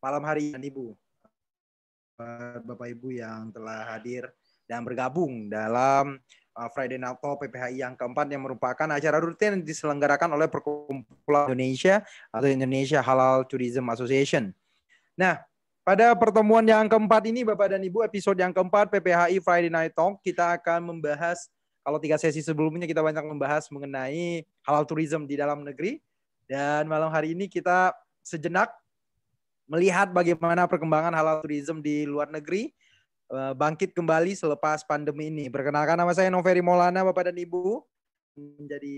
malam hari ini, Ibu. Bapak Ibu yang telah hadir dan bergabung dalam Friday Night Talk PPHI yang keempat yang merupakan acara rutin yang diselenggarakan oleh Perkumpulan Indonesia atau Indonesia Halal Tourism Association. Nah, pada pertemuan yang keempat ini Bapak dan Ibu, episode yang keempat PPHI Friday Night Talk, kita akan membahas, kalau 3 sesi sebelumnya kita banyak membahas mengenai halal tourism di dalam negeri, dan malam hari ini kita sejenak melihat bagaimana perkembangan halal tourism di luar negeri bangkit kembali selepas pandemi ini. Perkenalkan, nama saya Noveri Maulana, Bapak dan Ibu, menjadi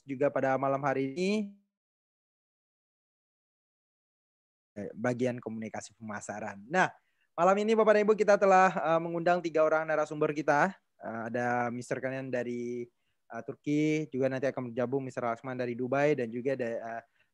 juga pada malam hari ini bagian komunikasi pemasaran. Nah, malam ini Bapak dan Ibu kita telah mengundang 3 orang narasumber kita. Ada Mr. Kanan dari Turki, juga nanti akan bergabung Mr. Laksman dari Dubai, dan juga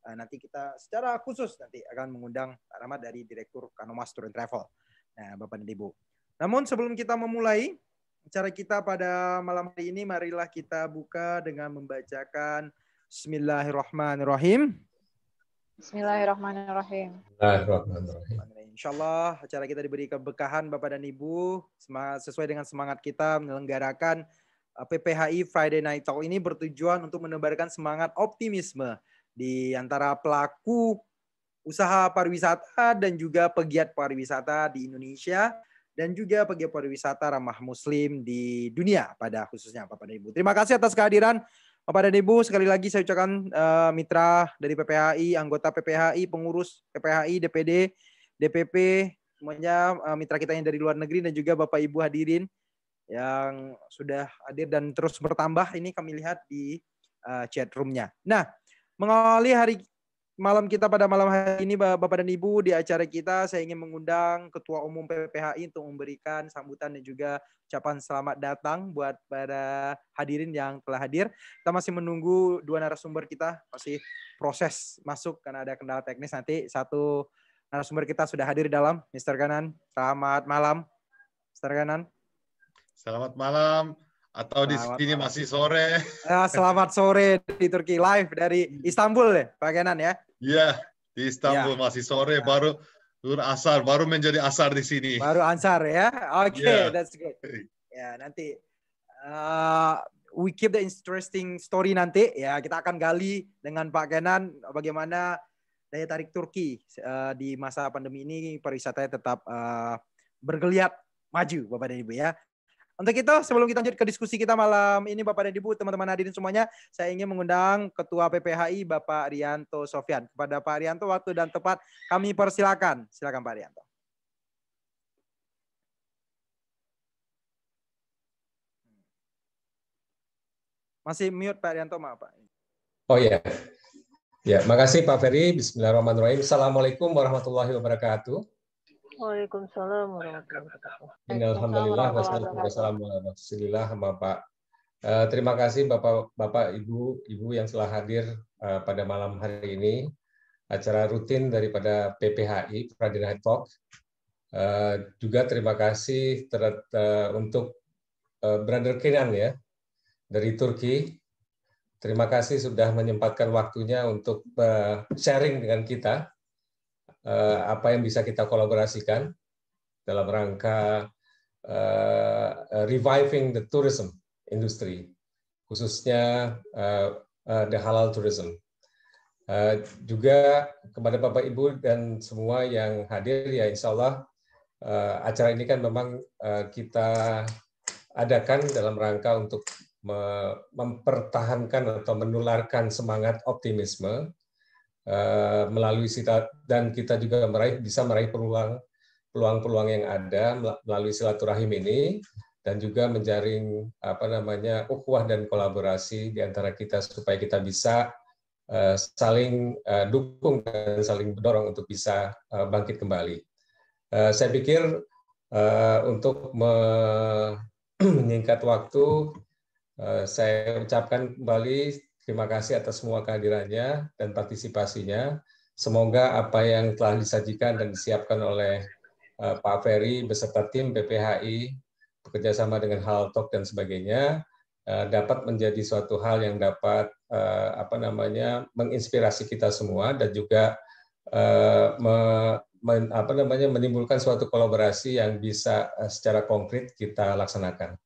nanti kita secara khusus nanti akan mengundang Pak Rahmat dari Direktur Kanomas Tour and Travel. Nah, Bapak dan Ibu. Namun sebelum kita memulai acara kita pada malam hari ini, marilah kita buka dengan membacakan Bismillahirrahmanirrahim. Bismillahirrahmanirrahim. Insyaallah acara kita diberi keberkahan Bapak dan Ibu, sesuai dengan semangat kita menyelenggarakan PPHI Friday Night Talk ini bertujuan untuk menebarkan semangat optimisme di antara pelaku usaha pariwisata dan juga pegiat pariwisata di Indonesia dan juga pegiat pariwisata ramah muslim di dunia pada khususnya Bapak dan Ibu. Terima kasih atas kehadiran Bapak dan Ibu. Sekali lagi saya ucapkan mitra dari PPHI, anggota PPHI, pengurus PPHI, DPD, DPP, semuanya mitra kita yang dari luar negeri, dan juga Bapak Ibu hadirin yang sudah hadir dan terus bertambah ini kami lihat di chat room-nya. Nah, mengawali hari malam kita pada malam hari ini Bapak dan Ibu, di acara kita saya ingin mengundang Ketua Umum PPHI untuk memberikan sambutan dan juga ucapan selamat datang buat para hadirin yang telah hadir. Kita masih menunggu 2 narasumber kita, masih proses masuk karena ada kendala teknis. Nanti 1 narasumber kita sudah hadir di dalam. Mr. Kanan, selamat malam. Mr. Kanan. Selamat malam. Atau di sini masih sore. Selamat sore di Turki, live dari Istanbul ya, Pak Kenan ya? Iya, di Istanbul masih sore, baru asar, baru menjadi asar di sini. Baru asar ya? Oke, that's good. Ya, nanti we keep the interesting story nanti ya, kita akan gali dengan Pak Kenan bagaimana daya tarik Turki di masa pandemi ini, pariwisatanya tetap bergeliat maju Bapak dan Ibu ya. Untuk itu, sebelum kita lanjut ke diskusi kita malam ini, Bapak dan Ibu, teman-teman hadirin semuanya, saya ingin mengundang Ketua PPHI, Bapak Rianto Sofyan. Kepada Pak Rianto, waktu dan tempat kami persilakan. Silakan Pak Rianto. Masih mute Pak Rianto, maaf Pak. Oh iya. Ya, makasih Pak Ferry. Bismillahirrahmanirrahim. Assalamualaikum warahmatullahi wabarakatuh. Waalaikumsalam warahmatullahi wabarakatuh. Alhamdulillah wassalamu ala rasulillah, Bapak. Terima kasih Bapak Ibu yang telah hadir pada malam hari ini, acara rutin daripada PPHI Friday Night Talk. Juga terima kasih untuk Brother Kenan ya dari Turki. Terima kasih sudah menyempatkan waktunya untuk sharing dengan kita apa yang bisa kita kolaborasikan dalam rangka reviving the tourism industry, khususnya the halal tourism. Juga kepada Bapak Ibu dan semua yang hadir, ya insya Allah acara ini kan memang kita adakan dalam rangka untuk mempertahankan atau menularkan semangat optimisme melalui dan kita juga bisa meraih peluang-peluang yang ada melalui silaturahim ini, dan juga menjaring ukhuwah dan kolaborasi di antara kita supaya kita bisa saling dukung dan saling mendorong untuk bisa bangkit kembali. Saya pikir untuk menyingkat waktu, saya ucapkan kembali terima kasih atas semua kehadirannya dan partisipasinya. Semoga apa yang telah disajikan dan disiapkan oleh Pak Ferry beserta tim PPHI bekerjasama dengan Halal Talk dan sebagainya dapat menjadi suatu hal yang dapat menginspirasi kita semua, dan juga menimbulkan suatu kolaborasi yang bisa secara konkret kita laksanakan.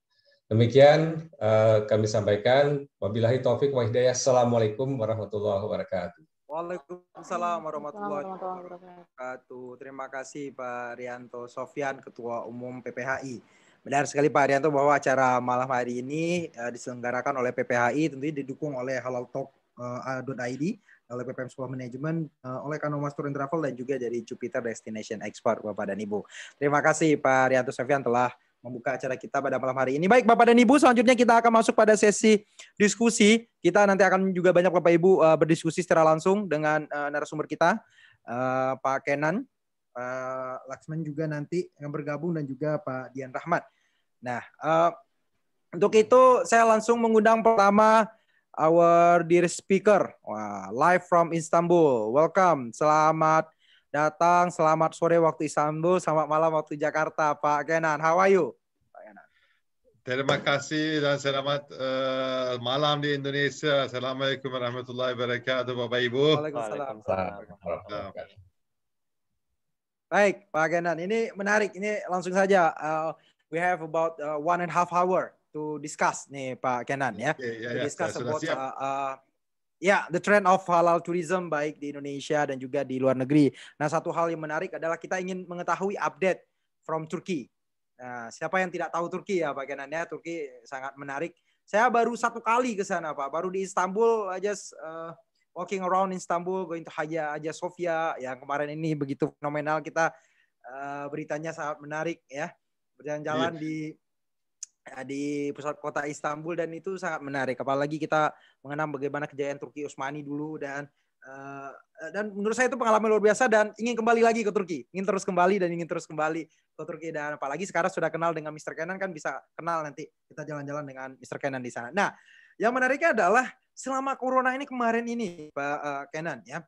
Demikian kami sampaikan. Wabillahi taufik wa hidayah. Assalamualaikum warahmatullahi wabarakatuh. Waalaikumsalam warahmatullahi wabarakatuh. Terima kasih Pak Rianto Sofyan, Ketua Umum PPHI. Benar sekali Pak Rianto bahwa acara malam hari ini diselenggarakan oleh PPHI, tentunya didukung oleh halaltalk.id, oleh PPM Sekolah Manajemen, oleh Kanomas Tour and Travel, dan juga dari Jupiter Destination Expert, Bapak dan Ibu. Terima kasih Pak Rianto Sofyan telah membuka acara kita pada malam hari ini. Baik Bapak dan Ibu, selanjutnya kita akan masuk pada sesi diskusi. Kita nanti akan juga banyak Bapak Ibu berdiskusi secara langsung dengan narasumber kita, Pak Kenan, Laksman juga nanti yang bergabung, dan juga Pak Dian Rahmat. Nah, untuk itu saya langsung mengundang pertama our dear speaker, live from Istanbul. Welcome, selamat datang, selamat sore waktu Istanbul, selamat malam waktu Jakarta, Pak Kenan. How are you, Pak Kenan? Terima kasih dan selamat malam di Indonesia. Assalamualaikum warahmatullahi wabarakatuh, Bapak Ibu. Waalaikumsalam. Baik, Pak Kenan, ini menarik. Ini langsung saja. We have about 1.5 hour to discuss nih Pak Kenan ya. To discuss about the trend of halal tourism baik di Indonesia dan juga di luar negeri. Nah, satu hal yang menarik adalah kita ingin mengetahui update from Turki. Nah, siapa yang tidak tahu Turki ya Pak Kenan ya? Turki sangat menarik. Saya baru 1 kali ke sana Pak. Baru di Istanbul aja, walking around Istanbul, going to Hagia Sophia yang kemarin ini begitu fenomenal. Kita beritanya sangat menarik ya. Berjalan-jalan di pusat kota Istanbul, dan itu sangat menarik. Apalagi kita mengenang bagaimana kejayaan Turki Utsmani dulu, dan menurut saya itu pengalaman luar biasa, dan ingin kembali lagi ke Turki, ingin terus kembali ke Turki, dan apalagi sekarang sudah kenal dengan Mr. Kenan, kan bisa kenal nanti kita jalan-jalan dengan Mr. Kenan di sana. Nah, yang menariknya adalah selama corona ini kemarin ini Pak Kenan ya.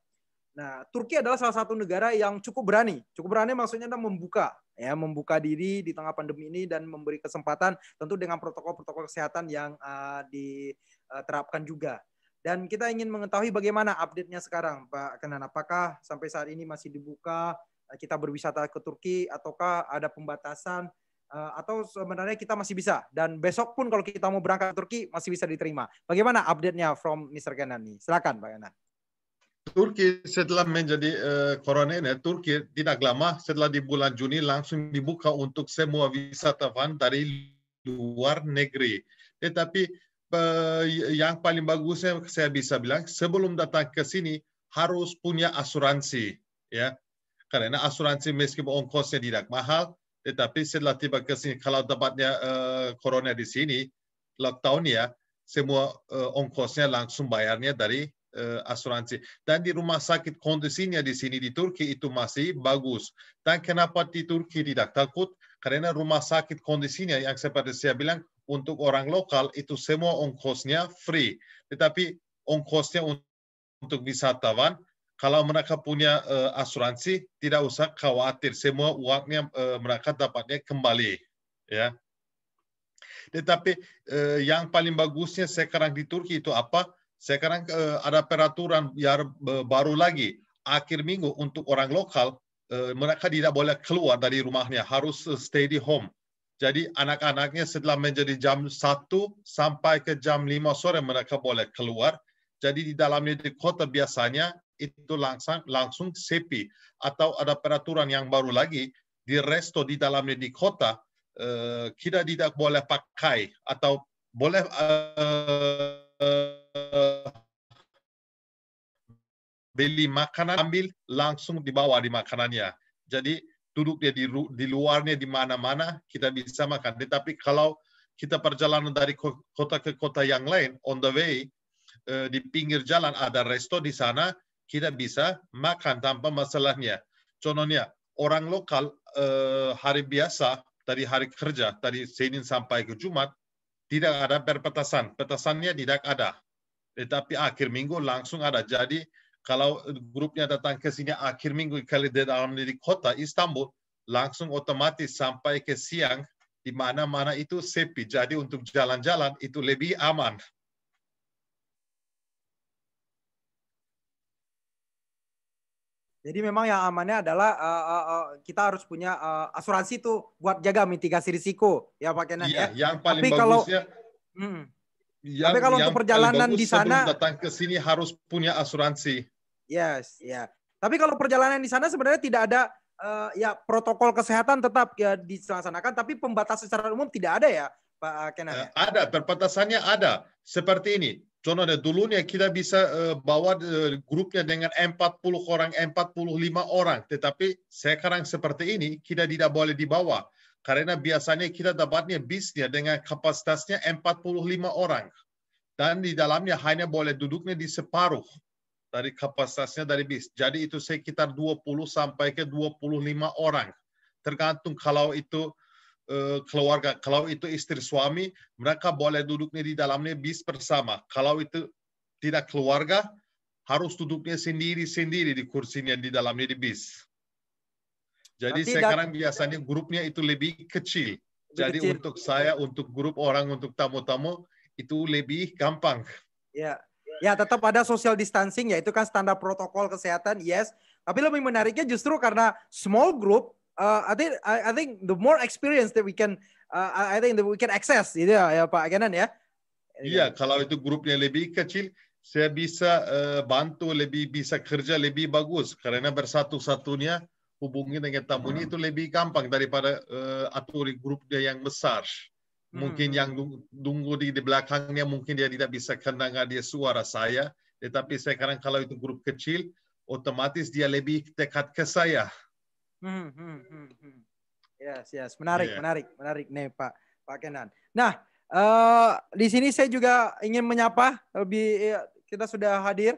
Nah, Turki adalah salah satu negara yang cukup berani. Cukup berani maksudnya membuka diri di tengah pandemi ini dan memberi kesempatan tentu dengan protokol-protokol kesehatan yang diterapkan juga. Dan kita ingin mengetahui bagaimana update-nya sekarang, Pak Kenan. Apakah sampai saat ini masih dibuka kita berwisata ke Turki, ataukah ada pembatasan, atau sebenarnya kita masih bisa? Dan besok pun kalau kita mau berangkat ke Turki masih bisa diterima. Bagaimana update-nya from Mr. Kenan nih? Silakan, Pak Kenan. Turki setelah menjadi corona ini, Turki tidak lama setelah di bulan Juni langsung dibuka untuk semua wisatawan dari luar negeri. Tetapi yang paling bagusnya saya bisa bilang, sebelum datang ke sini harus punya asuransi, ya. Karena asuransi meskipun ongkosnya tidak mahal, tetapi setelah tiba ke sini, kalau dapatnya corona di sini, lockdown ya, semua ongkosnya langsung bayarnya dari asuransi. Dan di rumah sakit kondisinya di sini di Turki itu masih bagus. Dan kenapa di Turki tidak takut? Karena rumah sakit kondisinya yang seperti saya bilang, untuk orang lokal itu semua ongkosnya free. Tetapi ongkosnya untuk wisatawan, kalau mereka punya asuransi, tidak usah khawatir. Semua uangnya mereka dapatnya kembali. Ya. Tetapi yang paling bagusnya sekarang di Turki itu apa? Sekarang ada peraturan yang baru lagi. Akhir minggu untuk orang lokal, mereka tidak boleh keluar dari rumahnya. Harus stay di home. Jadi anak-anaknya setelah menjadi jam 1 sampai ke jam 5 sore mereka boleh keluar. Jadi di dalamnya di kota biasanya itu langsung sepi. Atau ada peraturan yang baru lagi, di resto di dalamnya di kota, kita tidak boleh pakai atau boleh beli makanan, ambil langsung dibawa di makanannya. Jadi duduknya di luarnya di mana-mana kita bisa makan. Tetapi kalau kita perjalanan dari kota ke kota yang lain, on the way, di pinggir jalan ada resto di sana, kita bisa makan tanpa masalahnya. Contohnya, orang lokal hari biasa, dari hari kerja, dari Senin sampai ke Jumat, tidak ada perpetasan. Petasannya tidak ada. Tetapi akhir minggu langsung ada. Jadi kalau grupnya datang ke sini akhir minggu kali di dalam di kota Istanbul, langsung otomatis sampai ke siang di mana-mana itu sepi. Jadi untuk jalan-jalan itu lebih aman. Jadi memang yang amannya adalah kita harus punya asuransi tuh buat jaga mitigasi risiko ya Pak Kenan Iya, ya. yang paling Tapi kalau bagusnya tapi kalau untuk perjalanan di sebelum sana datang ke sini harus punya asuransi. yes, ya. Tapi kalau perjalanan di sana sebenarnya tidak ada ya protokol kesehatan tetap ya dilaksanakan, tapi pembatasan secara umum tidak ada ya Pak Kenan ya. Ada, perbatasannya ada. Seperti ini. Contohnya dulunya kita bisa bawa grupnya dengan 40 orang, 45 orang. Tetapi sekarang seperti ini kita tidak boleh dibawa. Karena biasanya kita dapatnya bisnya dengan kapasitasnya 45 orang. Dan di dalamnya hanya boleh duduknya di separuh dari kapasitasnya dari bis. Jadi itu sekitar 20 sampai ke 25 orang. Tergantung kalau itu keluarga, kalau itu istri suami, mereka boleh duduknya di dalamnya bis bersama. Kalau itu tidak keluarga, harus duduknya sendiri-sendiri di kursinya di dalamnya di bis. Jadi sekarang biasanya grupnya itu lebih kecil. Jadi untuk saya, untuk grup orang, untuk tamu-tamu, itu lebih gampang. Ya, ya tetap ada social distancing, ya itu kan standar protokol kesehatan, yes. Tapi lebih menariknya justru karena small group, I think the more experience that we can, I think that we can access, gitu ya Pak Kenan ya. Iya, kalau itu grupnya lebih kecil, saya bisa bantu lebih, bisa kerja lebih bagus karena bersatu-satunya hubungi dengan tamunya itu lebih gampang daripada atur grupnya yang besar. Mungkin yang tunggu di belakangnya mungkin dia tidak bisa mendengar dia suara saya, tetapi sekarang kalau itu grup kecil, otomatis dia lebih dekat ke saya. Yes, menarik nih Pak Kenan. Nah, di sini saya juga ingin menyapa kita sudah hadir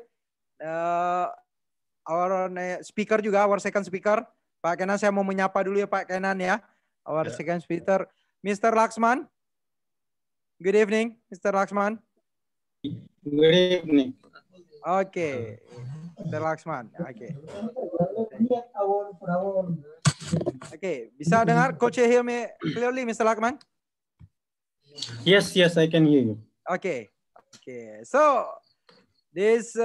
our speaker juga, our second speaker Pak Kenan. Saya mau menyapa dulu ya Pak Kenan ya, our second speaker, Mr. Laksman. Good evening, Mr. Laksman. Good evening. Okay, Mr. Laksman. Okay, bisa dengar? Could you hear me clearly, Mr. Laksman? Yes, I can hear you. Okay. So this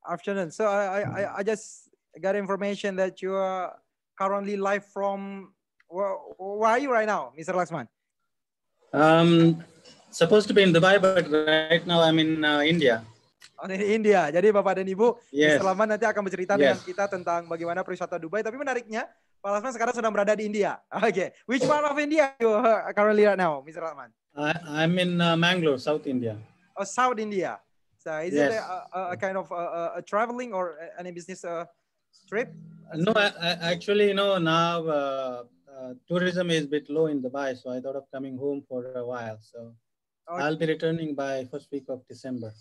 afternoon, so I just got information that you are currently live from where are you right now, Mr. Laksman? Supposed to be in Dubai, but right now I'm in India. Oh, di India. Jadi Bapak dan Ibu, Yes. Mr. Laksman nanti akan bercerita dengan kita tentang bagaimana perwisata Dubai. Tapi menariknya, Pak Laksman sekarang sedang berada di India. Okay. Which part of India you currently right now, Mr. Laksman? I'm in Mangalore, South India. Oh, South India. So is it a kind of a traveling or any business trip? No, actually, now tourism is a bit low in Dubai, so I thought of coming home for a while. So I'll be returning by first week of December.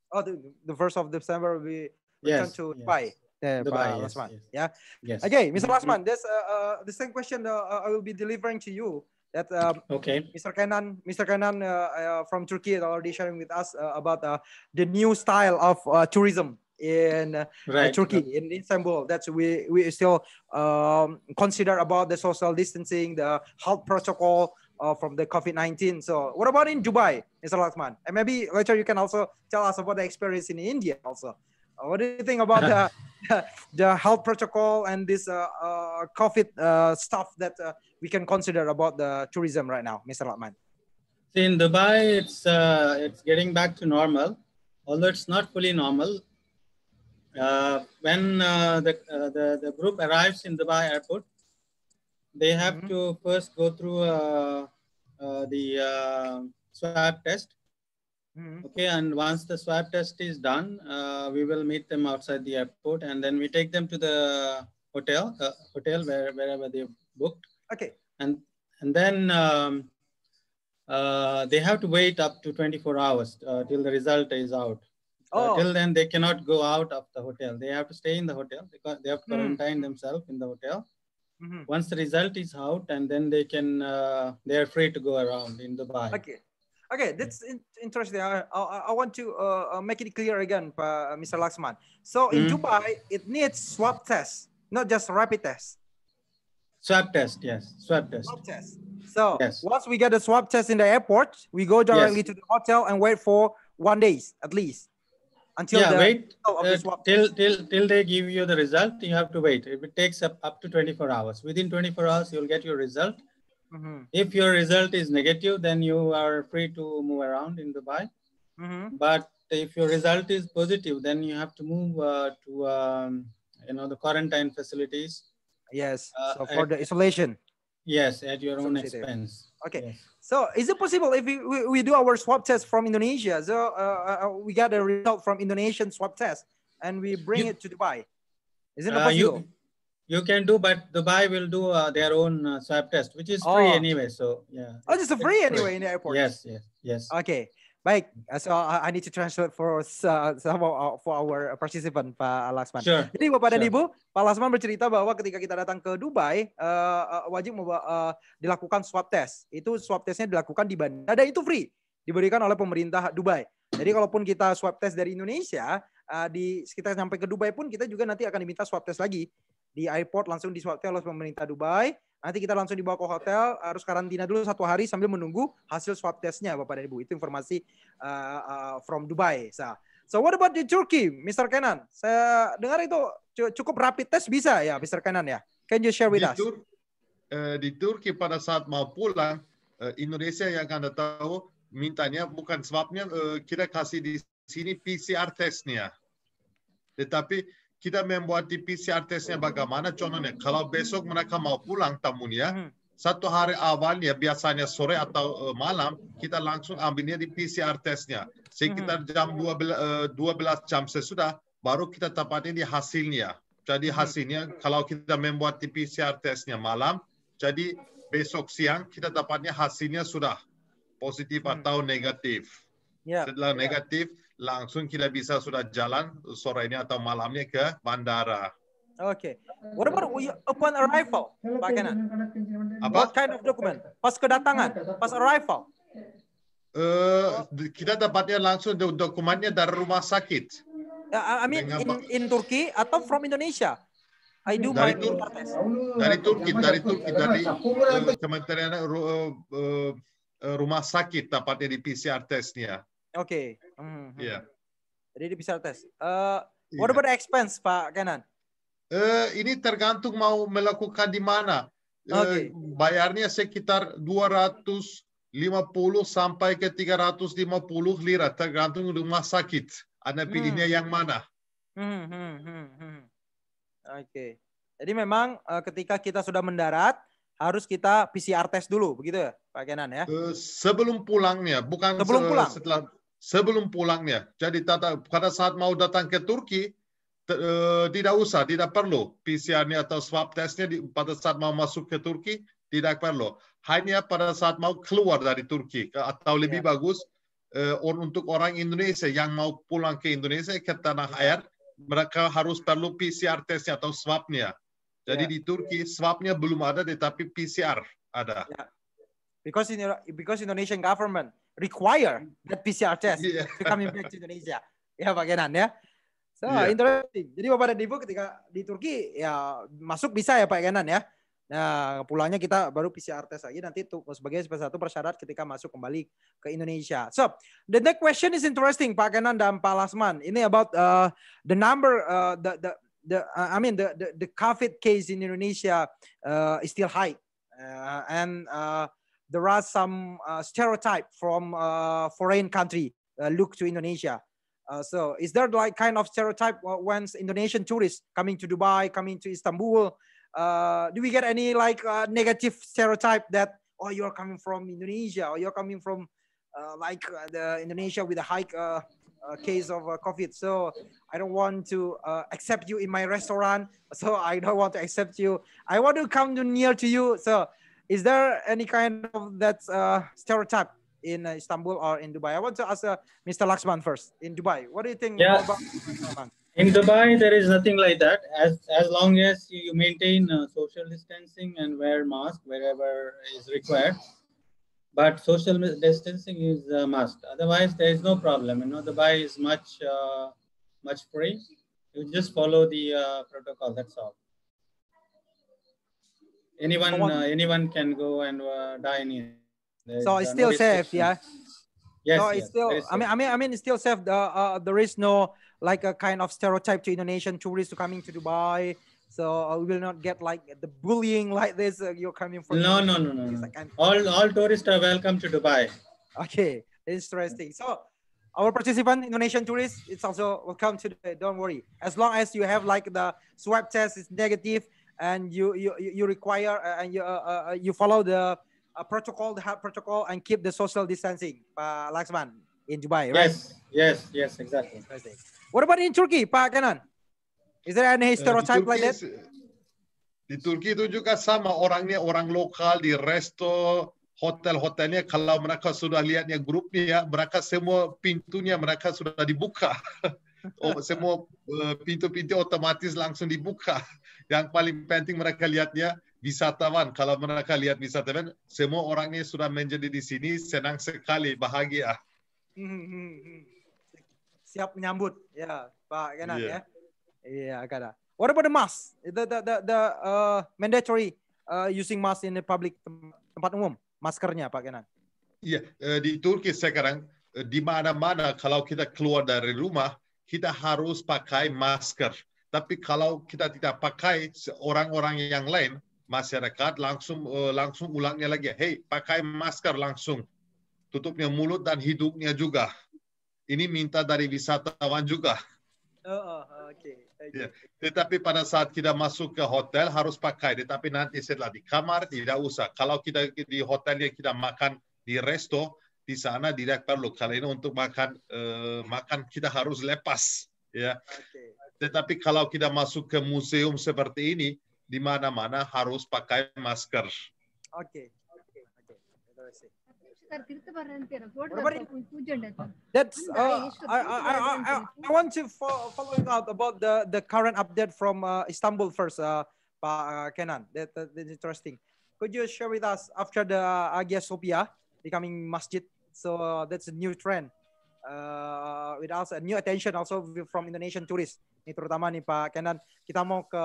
Oh, the 1st of December we return to Dubai. Dubai, yes. Yes. Okay, Mr. Laksman, there's the same question I will be delivering to you. That Mr. Kenan from Turkey is already sharing with us about the new style of tourism in Turkey, in Istanbul. That's we still consider about the social distancing, the health protocol from the COVID-19. So what about in Dubai, Mr. Laksman? And maybe later you can also tell us about the experience in India also. What do you think about the health protocol and this COVID stuff that we can consider about the tourism right now, Mr. Laksman? In Dubai, it's getting back to normal, although it's not fully normal. When the group arrives in Dubai airport, they have to first go through the swab test. Okay, and once the swab test is done, we will meet them outside the airport, and then we take them to the hotel wherever they booked. Okay, and then they have to wait up to 24 hours till the result is out. Till then, they cannot go out of the hotel. They have to stay in the hotel because they have to quarantine themselves in the hotel. Once the result is out, and then they can they are free to go around in Dubai. Okay, that's interesting. I want to make it clear again, Mr. Laksman. So in Dubai, it needs swab test, not just rapid test. Swab test, yes, swab test. Swab test. So once we get a swab test in the airport, we go directly to the hotel and wait for 1 day at least. until wait till they give you the result. You have to wait. It takes up to 24 hours. Within 24 hours, you'll get your result. If your result is negative, then you are free to move around in Dubai. But if your result is positive, then you have to move to the quarantine facilities. Yes. So for the isolation. Yes, at your own expense. Okay. Yes. So is it possible if we do our swab test from Indonesia? So we got a result from Indonesian swab test and we bring it to Dubai. Isn't it possible? You can do, but Dubai will do their own swab test, which is free anyway. So yeah. Oh, it's free anyway in the airport. Yes. Okay. Baik, so I need to translate for our participant, Pak Laksman. Sure. Jadi Bapak dan Ibu, Pak Laksman bercerita bahwa ketika kita datang ke Dubai, wajib dilakukan swab test. Itu swab testnya dilakukan di bandara dan itu free, diberikan oleh pemerintah Dubai. Jadi kalaupun kita swab test dari Indonesia, kita sampai ke Dubai pun kita juga nanti akan diminta swab test lagi. Di airport langsung di swab test oleh pemerintah Dubai. Nanti kita langsung dibawa ke hotel, harus karantina dulu 1 hari sambil menunggu hasil swab testnya, Bapak dan Ibu. Itu informasi from Dubai. So what about di Turkey, Mr. Kenan? Saya dengar itu cukup rapid test bisa ya, Mr. Kenan ya? Can you share with us? Di Turki pada saat mau pulang, Indonesia yang Anda tahu mintanya bukan swabnya, kita kasih di sini PCR testnya. Tetapi kita membuat di PCR testnya bagaimana? Contohnya, kalau besok mereka mau pulang tamunya, 1 hari awalnya biasanya sore atau malam, kita langsung ambilnya di PCR testnya. Sekitar jam 12 jam sesudah, baru kita tepatnya di hasilnya. Jadi hasilnya, kalau kita membuat di PCR testnya malam, jadi besok siang kita dapatnya hasilnya sudah positif atau negatif. Setelah negatif, langsung kita bisa sudah jalan sorenya atau malamnya ke bandara. Okay. What about upon arrival, Pak Kenan? Apa? What kind of document? Pas kedatangan, pas arrival. Kita dapatnya langsung dokumennya dari rumah sakit. I mean in Turkey atau from Indonesia? I do dari my Turki. test. Dari Kementerian Rumah Sakit dapatnya di PCR testnya. Oke. Iya. Jadi di PCR test. What about the expense, Pak Kenan? Ini tergantung mau melakukan di mana. Bayarnya sekitar 250 sampai ke 350 lira tergantung rumah sakit. Anda pilihnya yang mana? Oke. Jadi memang ketika kita sudah mendarat harus kita PCR test dulu, begitu ya, Pak Kenan ya? Sebelum pulangnya, bukan sebelum pulangnya. Jadi pada saat mau datang ke Turki, tidak perlu PCR-nya atau swab testnya pada saat mau masuk ke Turki, tidak perlu. Hanya pada saat mau keluar dari Turki, atau lebih bagus untuk orang Indonesia yang mau pulang ke Indonesia ke tanah air, mereka harus perlu PCR testnya atau swabnya. Jadi di Turki swabnya belum ada, tetapi PCR ada. Because Indonesian government require that PCR test to coming back to Indonesia. Ya Pak Kenan ya. So interesting. Jadi Bapak dan Ibu ketika di Turki ya masuk bisa ya Pak Kenan ya. Nah pulangnya kita baru PCR test lagi nanti tuh sebagai salah satu persyarat ketika masuk kembali ke Indonesia. So the next question is interesting Pak Kenan dan Pak Laksman. Ini about the number the COVID case in Indonesia is still high and there are some stereotype from foreign country look to Indonesia. So is there like kind of stereotype when Indonesian tourists coming to Dubai, coming to Istanbul? Do we get any like negative stereotype that you're coming from Indonesia or you're coming from the Indonesia with a high case of COVID, so I don't want to accept you in my restaurant, so I don't want to accept you. I want to come near to you. So is there any kind of that stereotype in Istanbul or in Dubai? I want to ask Mr. Laksman first. In Dubai, what do you think about Laksman? In Dubai, there is nothing like that. As long as you maintain social distancing and wear mask wherever is required. But social distancing is a must. Otherwise, there is no problem. Dubai is much free. You just follow the protocol. That's all. Anyone can go and dine in. So it's still safe, yeah. Yes, So it's yes, still, very safe. I mean, it's still safe. There is no like a kind of stereotype to Indonesian tourists to coming to Dubai. So we will not get like the bullying like this. You're coming from No. It's like All tourists are welcome to Dubai. Okay, interesting. So our participant, Indonesian tourists, it's also welcome to Dubai. Don't worry. As long as you have like the swab test is negative and you require and you follow the protocol, the health protocol, and keep the social distancing, Pak Laksman, in Dubai, right? Yes, exactly. What about in Turkey, Pak Kenan? Is there any stereotype like that? Di Turki itu juga sama, orangnya orang lokal di resto, hotel-hotelnya, kalau mereka sudah lihatnya grupnya, mereka semua pintunya mereka sudah dibuka. Semua pintu-pintu otomatis langsung dibuka. Yang paling penting mereka lihatnya wisatawan. Kalau mereka lihat wisatawan, semua orangnya sudah menjadi di sini, senang sekali, bahagia. Siap menyambut, ya Pak Kenan, ya. Iya, kada. What about the mask? The mandatory using mask in the public, tempat umum, maskernya, Pak Kenan? Iya, di Turki sekarang di mana-mana kalau kita keluar dari rumah kita harus pakai masker. Tapi kalau kita tidak pakai, orang-orang yang lain, masyarakat langsung ulangnya lagi. Hey, pakai masker langsung, tutupnya mulut dan hidungnya juga. Ini minta dari wisatawan juga. Okay. Ya. Tetapi pada saat kita masuk ke hotel harus pakai. Tetapi nanti setelah di kamar tidak usah. Kalau kita di hotelnya kita makan di resto, di sana tidak perlu. Kalau ini untuk makan kita harus lepas. Ya. Tetapi kalau kita masuk ke museum seperti ini, di mana-mana harus pakai masker. Oke. That's I want to following up about the current update from Istanbul first, Pak Kenan. That's interesting. Could you share with us after the Hagia Sophia becoming masjid? So that's a new trend. With also a new attention also from Indonesian tourists. Ini terutama nih Pak Kenan, kita mau ke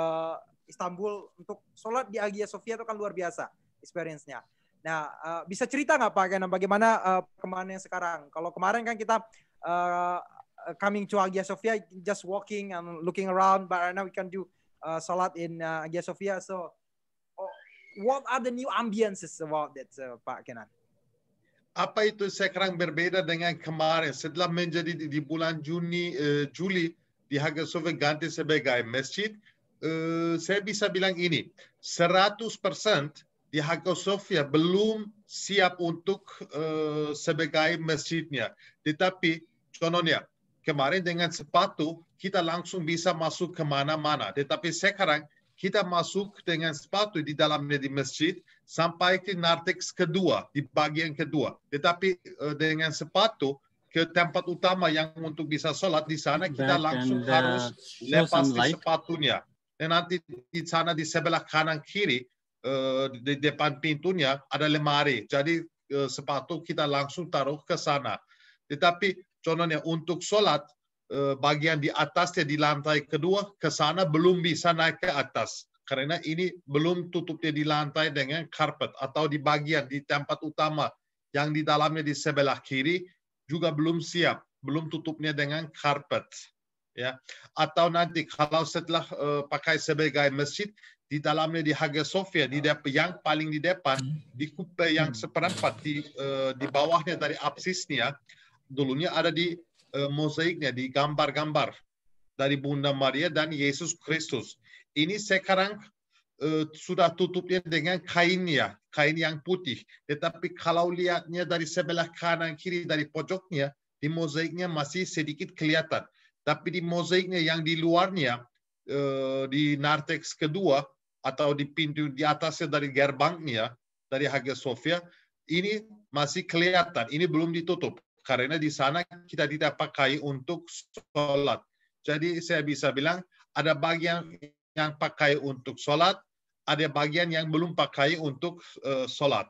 Istanbul untuk sholat di Hagia Sophia itu kan luar biasa experience-nya. Nah, bisa cerita nggak Pak Kenan bagaimana perkembangannya sekarang? Kalau kemarin kan kita coming to Hagia Sophia, just walking and looking around, but right now we can do salat in Hagia Sophia. So, what are the new ambiences about that, Pak Kenan? Apa itu sekarang berbeda dengan kemarin? Setelah menjadi di bulan Juli di Hagia Sophia ganti sebagai masjid, saya bisa bilang ini, 100% di Hagia Sophia belum siap untuk sebagai masjidnya. Tetapi contohnya, kemarin dengan sepatu kita langsung bisa masuk kemana-mana. Tetapi sekarang kita masuk dengan sepatu di dalamnya di masjid sampai ke narthex kedua, di bagian kedua. Tetapi dengan sepatu ke tempat utama yang untuk bisa sholat di sana kita langsung harus lepas di sepatunya. Dan nanti di sana di sebelah kanan kiri di depan pintunya ada lemari. Jadi sepatu kita langsung taruh ke sana. Tetapi contohnya untuk sholat bagian di atasnya di lantai kedua ke sana belum bisa naik ke atas. Karena ini belum tutupnya di lantai dengan karpet atau di bagian di tempat utama yang di dalamnya di sebelah kiri juga belum siap, belum tutupnya dengan karpet. Ya, atau nanti kalau setelah pakai sebagai masjid di dalamnya di Hagia Sophia di yang paling di depan di kupe yang seperempat di bawahnya dari apsisnya dulunya ada di mozaiknya di gambar-gambar dari Bunda Maria dan Yesus Kristus. Ini sekarang sudah tutupnya dengan kain yang putih. Tetapi kalau lihatnya dari sebelah kanan kiri dari pojoknya di mozaiknya masih sedikit kelihatan. Tapi di mozaiknya yang di luarnya, di narthex kedua, atau di pintu di atasnya dari gerbangnya, dari Hagia Sophia, ini masih kelihatan, ini belum ditutup. Karena di sana kita tidak pakai untuk sholat. Jadi saya bisa bilang, ada bagian yang pakai untuk sholat, ada bagian yang belum pakai untuk sholat.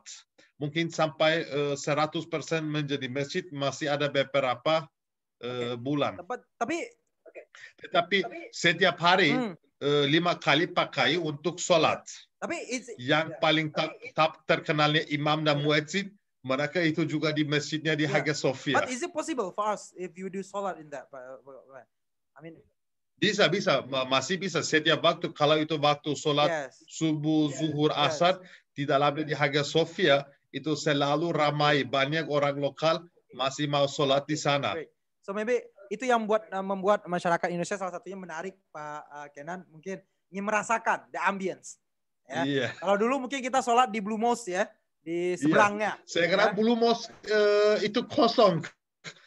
Mungkin sampai 100% menjadi masjid, masih ada beberapa bulan. Tetapi setiap hari 5 kali pakai untuk sholat. Tapi yang paling terkenalnya imam dan muezzin Manakah itu juga di masjidnya di Hagia Sophia. But is it possible for us if you do salat in that? I mean, bisa, masih bisa setiap waktu. Kalau itu waktu sholat subuh, zuhur, asar, di dalamnya di Hagia Sophia itu selalu ramai, banyak orang lokal masih mau sholat di sana. So maybe itu yang membuat masyarakat Indonesia salah satunya menarik Pak Kenan, mungkin ingin merasakan the ambience. Ya. Iya. Kalau dulu mungkin kita sholat di Blue Mosque ya, di seberangnya. Saya kira Blue Mosque itu kosong.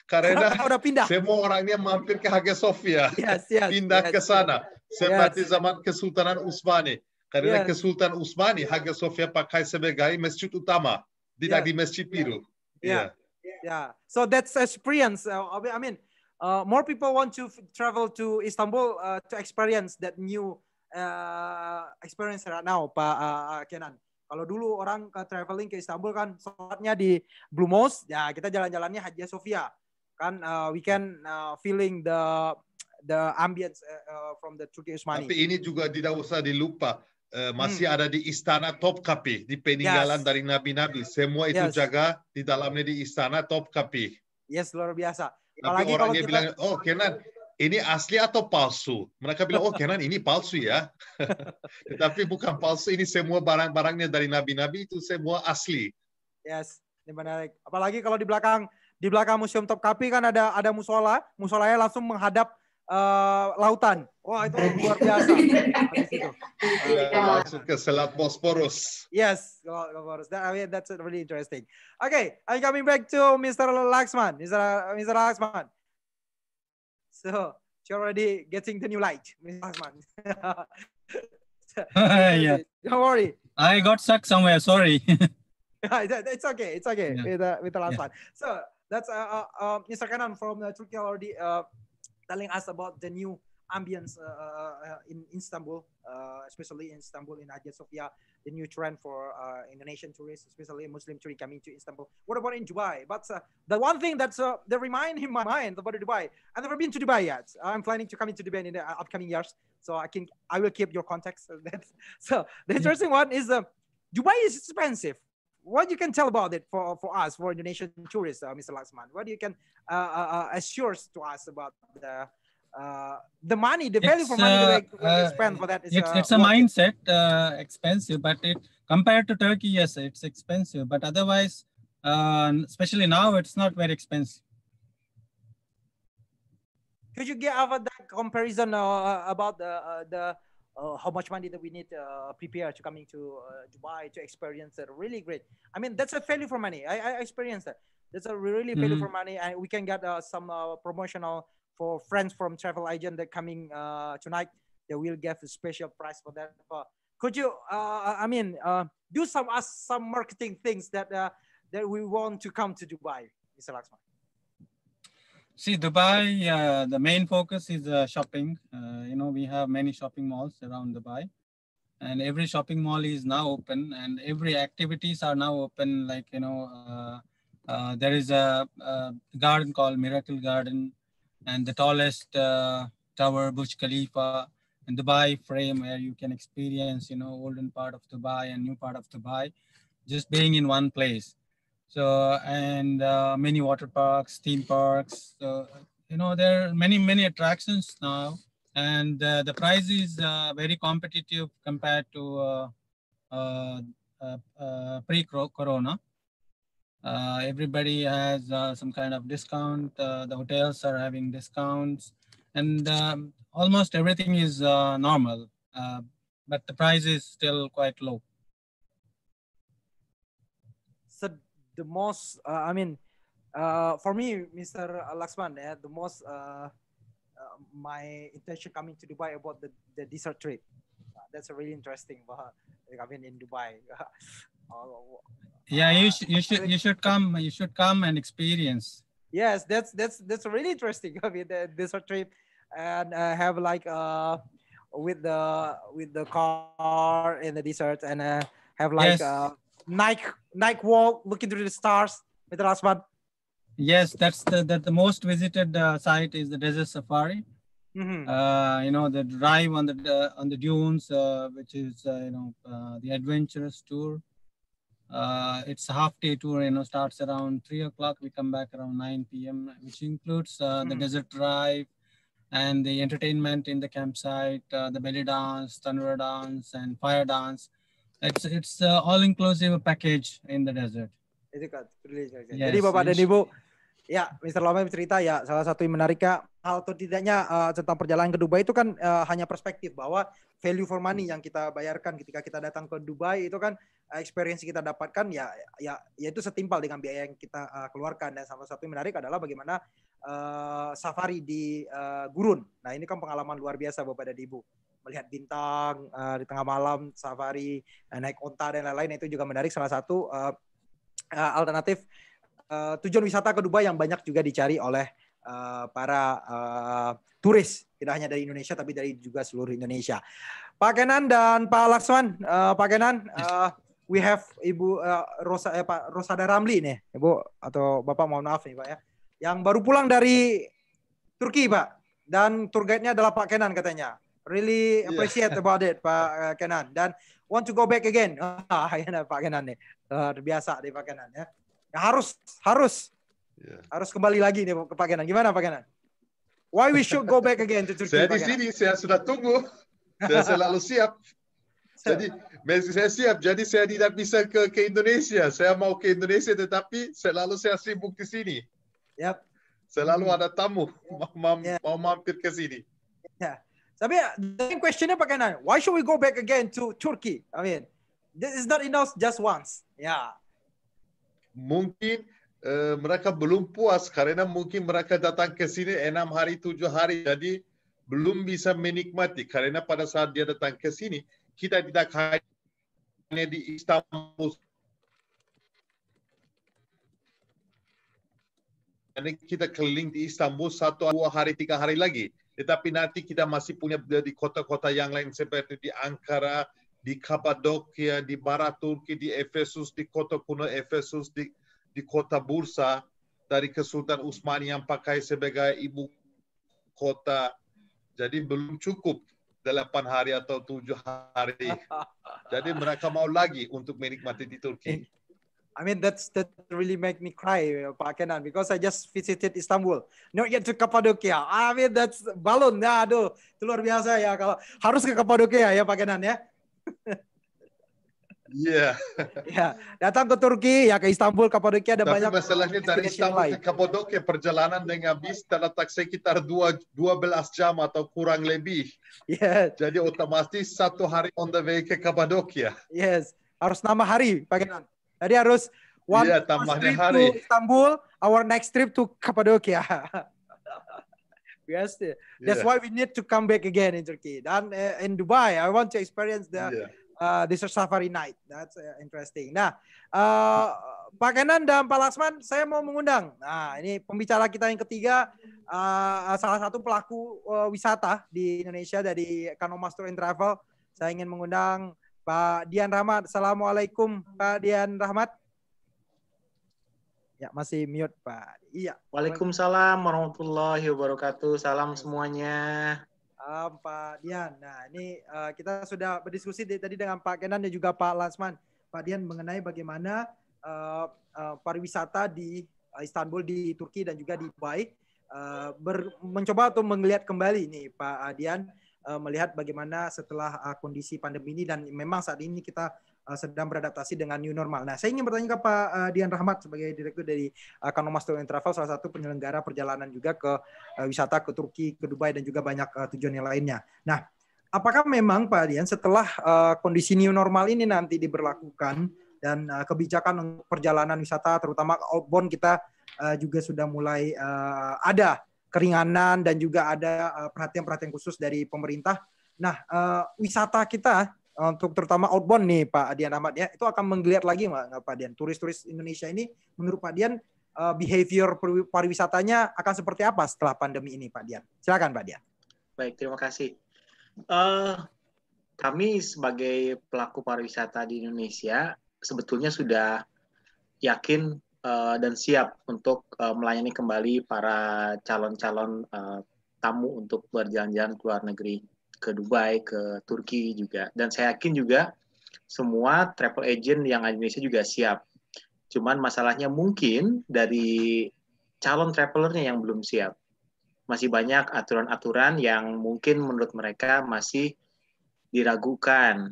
Karena udah pindah. Semua orangnya mampir ke Hagia Sophia, pindah ke sana. Seperti zaman Kesultanan Utsmani. Karena Kesultanan Utsmani, Hagia Sophia pakai sebagai masjid utama, tidak di Masjid Biru. So that's experience. I mean, more people want to travel to Istanbul to experience that new experience right now, Pak Kenan. Kalau dulu orang traveling ke Istanbul kan sholatnya di Blue Mosque, ya kita jalan-jalannya Hagia Sophia. Kan we can feeling the ambience from the Turki Utsmani. Tapi ini juga tidak usah dilupa. Masih ada di Istana Topkapi, di peninggalan dari nabi-nabi. Semua itu jaga di dalamnya di Istana Topkapi. Yes, luar biasa. Tapi orangnya bilang, oh Kenan, ini asli atau palsu? Mereka bilang, oh Kenan ini palsu ya. Tetapi bukan palsu, ini semua barang-barangnya dari nabi-nabi itu semua asli. Yes, ini menarik. Apalagi kalau di belakang Museum Topkapi kan ada musolanya langsung menghadap lautan. Wah, itu luar biasa. Langsung ke Selat Bosporus. Yes, Bosporus. That's really interesting. Okay, I'm coming back to Mr. Laxman. Mr. Laxman. So, you're already getting the new light, Mr. Laxman. Yeah. Don't worry. I got stuck somewhere. Sorry. It's okay. It's okay. With the last one. So that's Mr. Kenan from Turkey already telling us about the new ambience in Istanbul, especially in Istanbul, in Hagia Sophia, the new trend for Indonesian tourists, especially Muslim tourists coming to Istanbul. What about in Dubai? But the one thing that remind in my mind about Dubai, I've never been to Dubai yet. I'm planning to come into Dubai in the upcoming years, so I will keep your context. So the interesting one is Dubai is expensive. What you can tell about it for us, for Indonesian tourists, Mr. Laxman? What you can assure to us about the money, the value for money we spend for that? It's a mindset, expensive, but compared to Turkey, yes, it's expensive. But otherwise, especially now, it's not very expensive. Could you give that comparison about the how much money that we need to prepare to coming to Dubai to experience that really great? I mean, that's a value for money. I experienced that. That's a really value for money, and we can get some promotional for friends from travel agent that coming tonight. They will get a special price for that. Could you, do some marketing things that we want to come to Dubai, Mr. Laxman? See, Dubai, the main focus is shopping. We have many shopping malls around Dubai, and every shopping mall is now open, and every activities are now open. Like, there is a garden called Miracle Garden, and the tallest tower, Burj Khalifa, and Dubai Frame, where you can experience, olden part of Dubai and new part of Dubai, just being in one place. So, and many water parks, theme parks. So, there are many attractions now, and the price is very competitive compared to pre-corona. Everybody has some kind of discount. The hotels are having discounts, and almost everything is normal, but the price is still quite low. So the most, for me, Mr. Laxman, the most, my intention coming to Dubai about the desert trip. That's a really interesting. In Dubai. Yeah, you should come. You should come and experience. Yes, that's really interesting. The desert trip, and have like with the car in the desert, and have like night walk, looking through the stars with the last one. Yes, that's the most visited site is the desert safari. The drive on the dunes, which is the adventurous tour. It's a half-day tour, starts around 3 o'clock. We come back around 9 p.m., which includes the desert drive and the entertainment in the campsite, the belly dance, tandoor dance, and fire dance. It's all-inclusive package in the desert. Itu Kak, yes, Jadi Bapak dan Ibu, ya, Mr. Lomem cerita ya, salah satu yang menarik Kak, hal atau tidaknya tentang perjalanan ke Dubai itu kan hanya perspektif bahwa value for money yang kita bayarkan ketika kita datang ke Dubai itu kan experience kita dapatkan ya itu setimpal dengan biaya yang kita keluarkan. Dan salah satu yang menarik adalah bagaimana safari di gurun. Nah ini kan pengalaman luar biasa Bapak dan Ibu. Melihat bintang di tengah malam, safari, naik onta dan lain-lain, itu juga menarik. Salah satu alternatif tujuan wisata ke Dubai yang banyak juga dicari oleh para turis, tidak hanya dari Indonesia tapi dari juga seluruh Indonesia. Pak Kenan dan Pak Laksman, Pak Kenan, we have Ibu Pak Rosada Ramli nih, Ibu atau Bapak, mohon maaf nih Pak ya, yang baru pulang dari Turki Pak, dan tour guide-nya adalah Pak Kenan katanya. Really appreciate about it Pak Kenan, dan want to go back again. Pak Kenan nih, biasa deh Pak Kenan ya. Harus kembali lagi nih ke Pak Kenan. Gimana Pak Kenan? Why we should go back again to Turkey? Saya di sini, saya sudah tunggu. Saya selalu siap. Jadi saya siap. Jadi saya tidak bisa ke Indonesia. Saya mau ke Indonesia, tetapi selalu saya sibuk di sini. Yep. Selalu ada tamu mau mampir ke sini. Ya. Tapi the questionnya Pak Kenan, why should we go back again to Turkey? I mean, this is not enough just once. Ya. Mungkin mereka belum puas karena mungkin mereka datang ke sini 6 hari, 7 hari. Jadi belum bisa menikmati. Karena pada saat dia datang ke sini, kita tidak hanya di Istanbul. Karena kita keliling di Istanbul 1, 2 hari, 3 hari lagi. Tetapi nanti kita masih punya di kota-kota yang lain seperti di Ankara, di Kapadokia, di barat Turki, di Efesus, di kota kuno Efesus, di kota Bursa, dari Kesultanan Utsmani yang pakai sebagai ibu kota. Jadi belum cukup 8 hari atau 7 hari. Jadi mereka mau lagi untuk menikmati di Turki. I mean, that really make me cry, Pak Kenan, because I just visited Istanbul, not yet to Cappadocia. I mean, that's balon. Nah, aduh, itu luar biasa ya. Kalau harus ke Cappadocia ya, Pak Kenan ya. Iya. Ya, datang ke Turki, ya ke Istanbul, Cappadocia ada banyak. Tapi masalahnya dari Istanbul ke Cappadocia perjalanan dengan bis terletak sekitar 12 jam atau kurang lebih. Yes. Jadi otomatis 1 hari on the way ke Cappadocia. Yes, harus nambah hari, Pak Kenan. Jadi harus one trip hari to Istanbul, our next trip to Cappadocia. Yes, that's why we need to come back again in Turkey. Dan in Dubai, I want to experience the desert safari night. That's interesting. Nah, Pak Kenan dan Pak Laksman, saya mau mengundang. Nah, ini pembicara kita yang ketiga, salah satu pelaku wisata di Indonesia dari Kanomas Tour and Travel. Saya ingin mengundang Pak Dian Rahmat. Assalamualaikum Pak Dian Rahmat. Ya, masih mute Pak. Iya. Waalaikumsalam warahmatullahi wabarakatuh. Salam semuanya. Pak Dian. Nah, ini kita sudah berdiskusi tadi dengan Pak Kenan dan juga Pak Laksman. Pak Dian mengenai bagaimana pariwisata di Istanbul, di Turki dan juga di Dubai mencoba untuk melihat kembali nih Pak Dian, melihat bagaimana setelah kondisi pandemi ini, dan memang saat ini kita sedang beradaptasi dengan new normal. Nah, saya ingin bertanya ke Pak Dian Rahmat sebagai direktur dari Kanomas Tour and Travel, salah satu penyelenggara perjalanan juga ke wisata ke Turki, ke Dubai dan juga banyak tujuan yang lainnya. Nah, apakah memang Pak Dian setelah kondisi new normal ini nanti diberlakukan dan kebijakan untuk perjalanan wisata terutama outbound kita juga sudah mulai ada keringanan dan juga ada perhatian-perhatian khusus dari pemerintah. Nah, wisata kita untuk terutama outbound nih Pak Dian Rahmat ya, itu akan menggeliat lagi nggak Pak Dian? Turis-turis Indonesia ini menurut Pak Dian behavior pariwisatanya akan seperti apa setelah pandemi ini Pak Dian? Silakan Pak Dian. Baik, terima kasih. Kami sebagai pelaku pariwisata di Indonesia sebetulnya sudah yakin dan siap untuk melayani kembali para calon-calon tamu untuk berjalan-jalan ke luar negeri, ke Dubai, ke Turki juga. Dan saya yakin juga semua travel agent yang ada di Indonesia juga siap. Cuman masalahnya mungkin dari calon travelernya yang belum siap. Masih banyak aturan-aturan yang mungkin menurut mereka masih diragukan.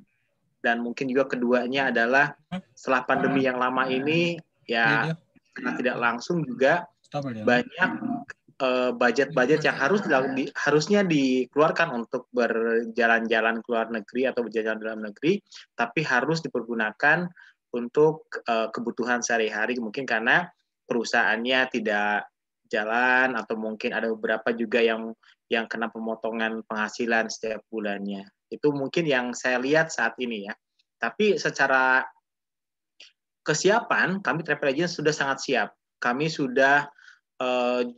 Dan mungkin juga keduanya adalah setelah pandemi yang lama ini, ya karena tidak langsung juga banyak budget-budget yang harusnya dikeluarkan untuk berjalan-jalan ke luar negeri atau berjalan dalam negeri, tapi harus dipergunakan untuk kebutuhan sehari-hari, mungkin karena perusahaannya tidak jalan atau mungkin ada beberapa juga yang kena pemotongan penghasilan setiap bulannya. Itu mungkin yang saya lihat saat ini ya. Tapi secara kesiapan, kami travel agent sudah sangat siap. Kami sudah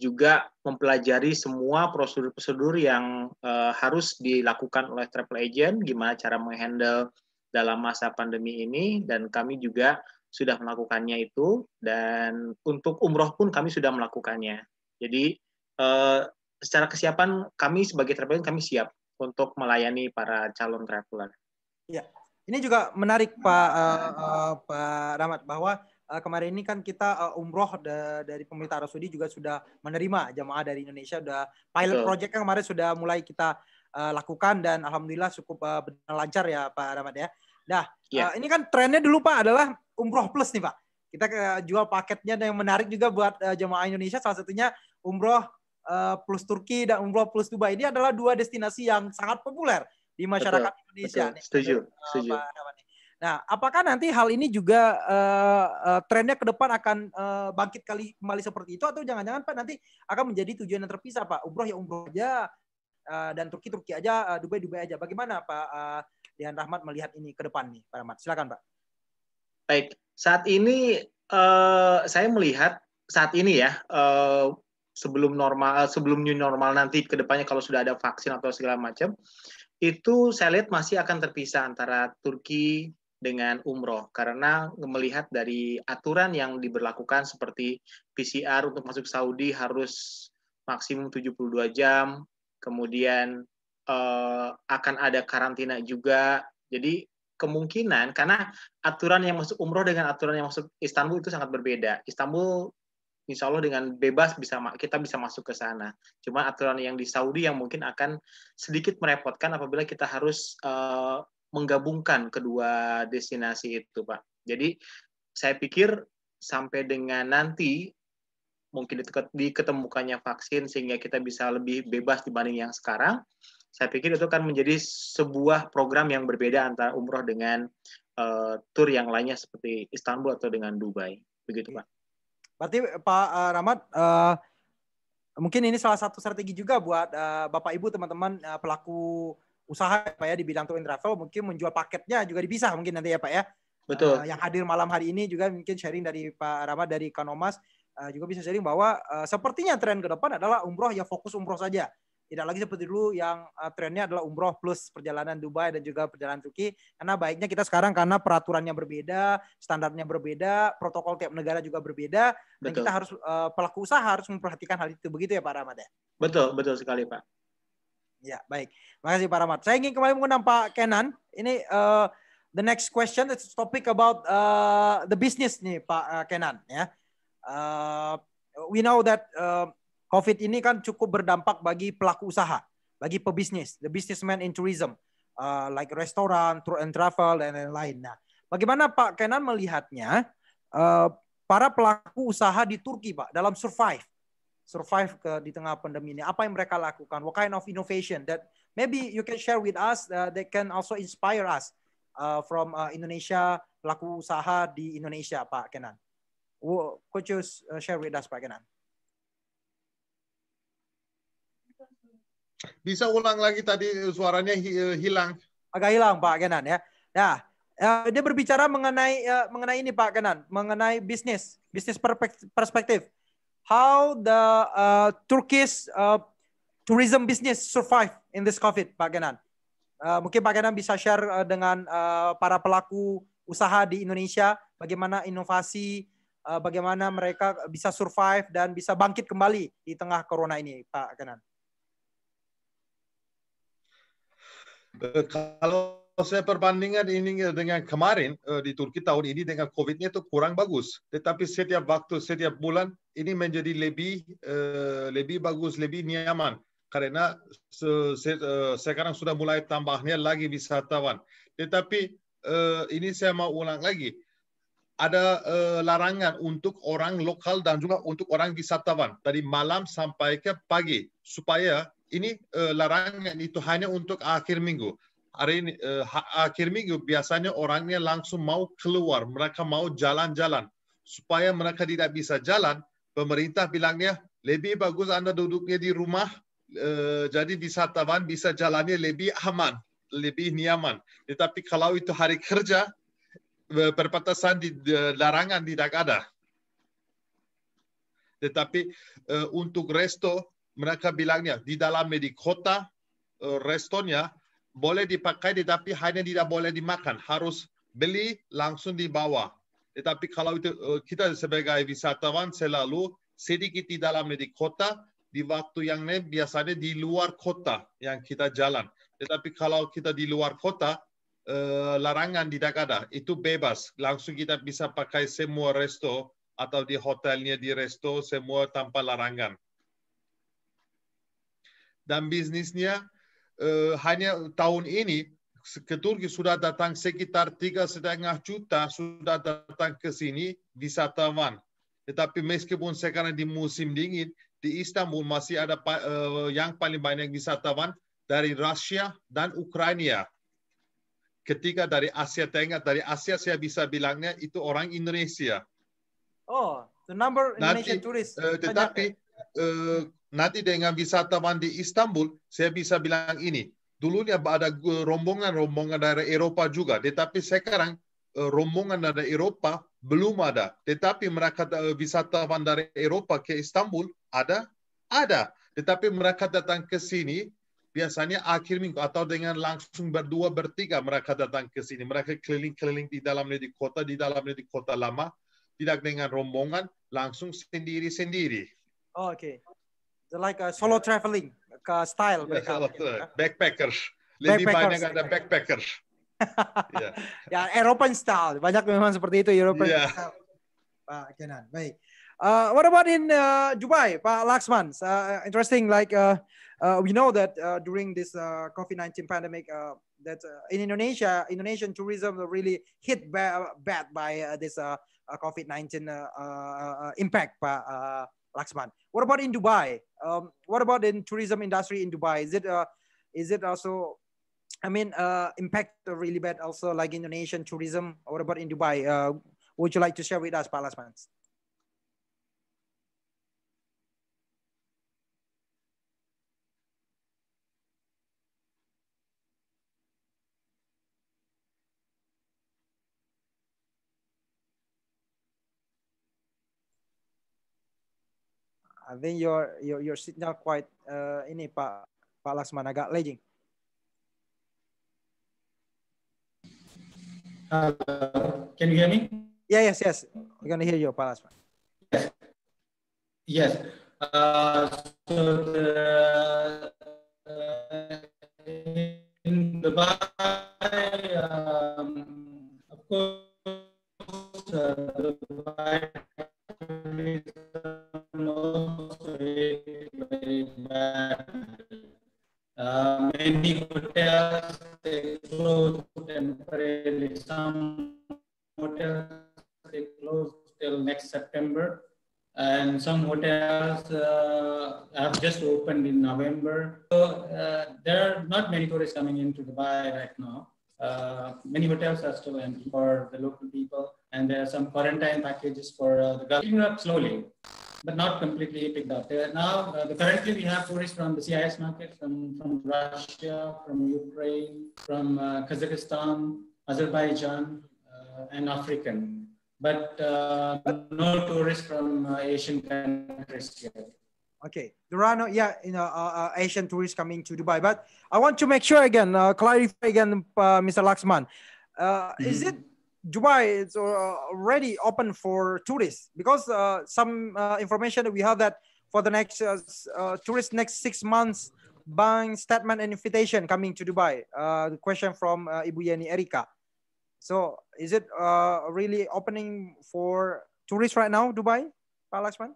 juga mempelajari semua prosedur-prosedur yang harus dilakukan oleh travel agent, gimana cara menghandle dalam masa pandemi ini, dan kami juga sudah melakukannya itu, dan untuk umroh pun kami sudah melakukannya. Jadi secara kesiapan kami sebagai travel agent kami siap untuk melayani para calon traveler. Ya, ini juga menarik Pak Rahmat, bahwa kemarin ini kan kita umroh dari pemerintah Arab Saudi juga sudah menerima jamaah dari Indonesia. Udah pilot project yang kemarin sudah mulai kita lakukan, dan alhamdulillah cukup lancar ya Pak Rahmat ya. Nah, ini kan trennya dulu Pak adalah umroh plus nih Pak. Kita jual paketnya yang menarik juga buat jamaah Indonesia, salah satunya umroh plus Turki dan umroh plus Dubai. Ini adalah dua destinasi yang sangat populer di masyarakat Indonesia. Betul. Setuju. Nah, apakah nanti hal ini juga trennya ke depan akan bangkit kembali seperti itu, atau jangan-jangan Pak nanti akan menjadi tujuan yang terpisah Pak? Umroh ya umroh aja, dan Turki aja, Dubai aja. Bagaimana Pak Dian Rahmat melihat ini ke depan nih, Pak Rahmat? Silakan Pak. Baik, saat ini saya melihat saat ini ya, sebelum new normal nanti ke depannya kalau sudah ada vaksin atau segala macam, itu saya lihat masih akan terpisah antara Turki dengan umroh, karena melihat dari aturan yang diberlakukan seperti PCR untuk masuk Saudi harus maksimum 72 jam, kemudian akan ada karantina juga. Jadi kemungkinan, karena aturan yang masuk umroh dengan aturan yang masuk Istanbul itu sangat berbeda. Istanbul insya Allah dengan bebas kita bisa masuk ke sana. Cuma aturan yang di Saudi yang mungkin akan sedikit merepotkan apabila kita harus menggabungkan kedua destinasi itu, Pak. Jadi saya pikir sampai dengan nanti mungkin diketemukannya vaksin sehingga kita bisa lebih bebas dibanding yang sekarang, saya pikir itu akan menjadi sebuah program yang berbeda antara umroh dengan tur yang lainnya seperti Istanbul atau dengan Dubai. Begitu, Pak. Berarti Pak Rahmat, mungkin ini salah satu strategi juga buat Bapak Ibu teman-teman pelaku usaha Pak ya di bidang tour and travel, mungkin menjual paketnya juga dipisah mungkin nanti ya Pak ya. Betul. Yang hadir malam hari ini juga mungkin sharing dari Pak Rahmat dari Kanomas juga bisa sharing bahwa sepertinya tren ke depan adalah umroh ya, fokus umroh saja. Tidak lagi seperti dulu yang trennya adalah umroh plus perjalanan Dubai dan juga perjalanan Turki. Karena baiknya kita sekarang karena peraturannya berbeda, standarnya berbeda, protokol tiap negara juga berbeda. Dan kita harus pelaku usaha harus memperhatikan hal itu. Begitu ya Pak Rahmat ya? Betul, betul sekali Pak. Ya, baik. Terima kasih Pak Rahmat. Saya ingin kembali mengundang Pak Kenan. Ini the next question, it's topic about the business nih Pak Kenan ya. We know that COVID ini kan cukup berdampak bagi pelaku usaha, bagi pebisnis, the businessman in tourism, like restoran, tour and travel, dan lain-lain. Nah, bagaimana Pak Kenan melihatnya para pelaku usaha di Turki, Pak, dalam survive di tengah pandemi ini? Apa yang mereka lakukan? What kind of innovation that maybe you can share with us that can also inspire us from Indonesia, pelaku usaha di Indonesia, Pak Kenan? Could you share with us, Pak Kenan? Bisa ulang lagi tadi, suaranya hilang. Agak hilang Pak Kenan ya. Nah, dia berbicara mengenai ini Pak Kenan, mengenai bisnis perspektif. How the Turkish tourism business survive in this COVID, Pak Kenan. Mungkin Pak Kenan bisa share dengan para pelaku usaha di Indonesia, bagaimana inovasi, bagaimana mereka bisa survive dan bisa bangkit kembali di tengah corona ini, Pak Kenan. Kalau saya perbandingan ini dengan kemarin di Turki tahun ini dengan COVID-nya itu kurang bagus. Tetapi setiap waktu, setiap bulan ini menjadi lebih bagus, lebih nyaman. Karena sekarang sudah mulai tambahnya lagi wisatawan. Tetapi ini saya mau ulang lagi. Ada larangan untuk orang lokal dan juga untuk orang wisatawan dari malam sampai ke pagi. Supaya ini larangan itu hanya untuk akhir minggu. Hari ini akhir minggu biasanya orangnya langsung mau keluar, mereka mau jalan-jalan. Supaya mereka tidak bisa jalan, pemerintah bilangnya lebih bagus Anda duduknya di rumah, jadi wisatawan bisa jalannya lebih aman, lebih nyaman. Tetapi kalau itu hari kerja, perbatasan larangan tidak ada. Tetapi untuk resto, mereka bilangnya di dalamnya di kota, restonya boleh dipakai, tetapi hanya tidak boleh dimakan. Harus beli langsung dibawa. Tetapi kalau itu kita sebagai wisatawan selalu sedikit di dalamnya di kota, di waktu yang lain biasanya di luar kota yang kita jalan. Tetapi kalau kita di luar kota, larangan tidak ada. Itu bebas. Langsung kita bisa pakai semua resto atau di hotelnya di resto semua tanpa larangan. Dan bisnisnya hanya tahun ini ke Turki sudah datang sekitar 3,5 juta sudah datang ke sini wisatawan. Tetapi meskipun sekarang di musim dingin di Istanbul masih ada yang paling banyak wisatawan dari Rusia dan Ukraina. Ketika dari Asia Tengah, dari Asia saya bisa bilangnya itu orang Indonesia. Oh, the number Indonesian tourists. Tetapi nanti dengan wisatawan di Istanbul, saya bisa bilang ini. Dulunya ada rombongan dari Eropa juga. Tetapi sekarang rombongan dari Eropa belum ada. Tetapi mereka wisatawan dari Eropa ke Istanbul ada. Tetapi mereka datang ke sini biasanya akhir minggu atau dengan langsung berdua bertiga mereka datang ke sini. Mereka keliling-keliling di dalamnya di kota lama. Tidak dengan rombongan, langsung sendiri-sendiri. Oh, okay. Like a solo traveling style mereka. Backpackers. Lebih banyak ada backpackers. Ya, European style. Banyak memang seperti itu European style. Pak Kenan. Baik. What about in Dubai, Pak Laksman? Interesting. Like we know that during this COVID-19 pandemic, that in Indonesia, Indonesian tourism really hit bad by this COVID-19 impact, Pak Laksman. What about in Dubai? What about in tourism industry in Dubai? Is it also, I mean, impact really bad also like Indonesian tourism? What about in Dubai? Would you like to share with us, Pak Laksman? I think your signal quite ini Pak Laksman agak lagging. Can you hear me? Yeah, yes. We're gonna hear you, Pak Laksman. Yes. So in Dubai, of course, Dubai very bad. Many hotels they closed temporarily. Some hotels they closed till next September, and some hotels have just opened in November. So there are not many tourists coming into Dubai right now. Many hotels are still empty for the local people, and there are some quarantine packages for the government. Picking up slowly, but not completely picked up. Now, currently we have tourists from the CIS market, from Russia, from Ukraine, from Kazakhstan, Azerbaijan, and African. But no tourists from Asian countries yet. Okay, there are no Asian tourists coming to Dubai, but I want to make sure again, clarify again, Mr. Laksman. Is it Dubai is already open for tourists? Because some information that we have that for the next tourist next 6 months bank statement and invitation coming to Dubai? The question from Ibu Yeni Erika. So is it really opening for tourists right now, Dubai, Pak Laksman?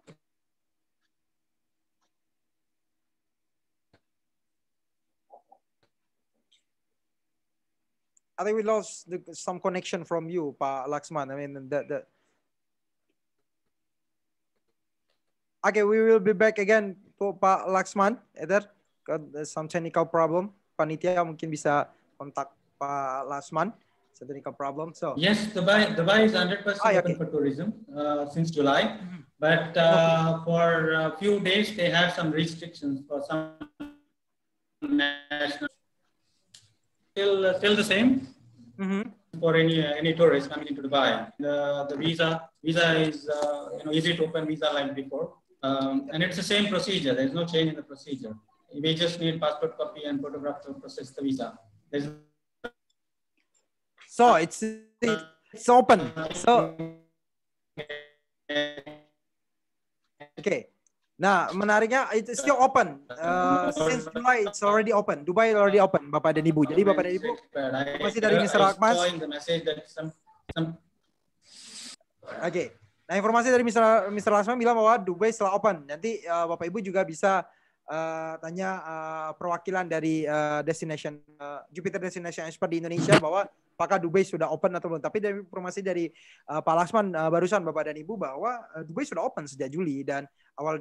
I think we lost some connection from you, Pak Laksman. I mean, okay, we will be back again for Pak Laksman. Either there's some technical problem. Panitia mungkin bisa kontak Pak Laksman. Some technical problem. So yes, Dubai is 100% open for tourism since July, but for a few days they have some restrictions for some national. Still the same for any tourist coming into Dubai. The visa is easy to open visa like before, and it's the same procedure. There's no change in the procedure. We just need passport copy and photograph to process the visa. So it's open. So okay. Nah, menariknya it's still open. Since July it's already open. Dubai already open, Bapak dan Ibu. Jadi Bapak dan Ibu masih dari Mr. Akmas. Oke. Nah, informasi dari Mr. Laksman bilang bahwa Dubai setelah open. Nanti Bapak Ibu juga bisa tanya perwakilan dari destination Jupiter Destination Expert di Indonesia bahwa apakah Dubai sudah open atau belum. Tapi dari informasi dari Pak Laksman barusan Bapak dan Ibu bahwa Dubai sudah open sejak Juli dan awal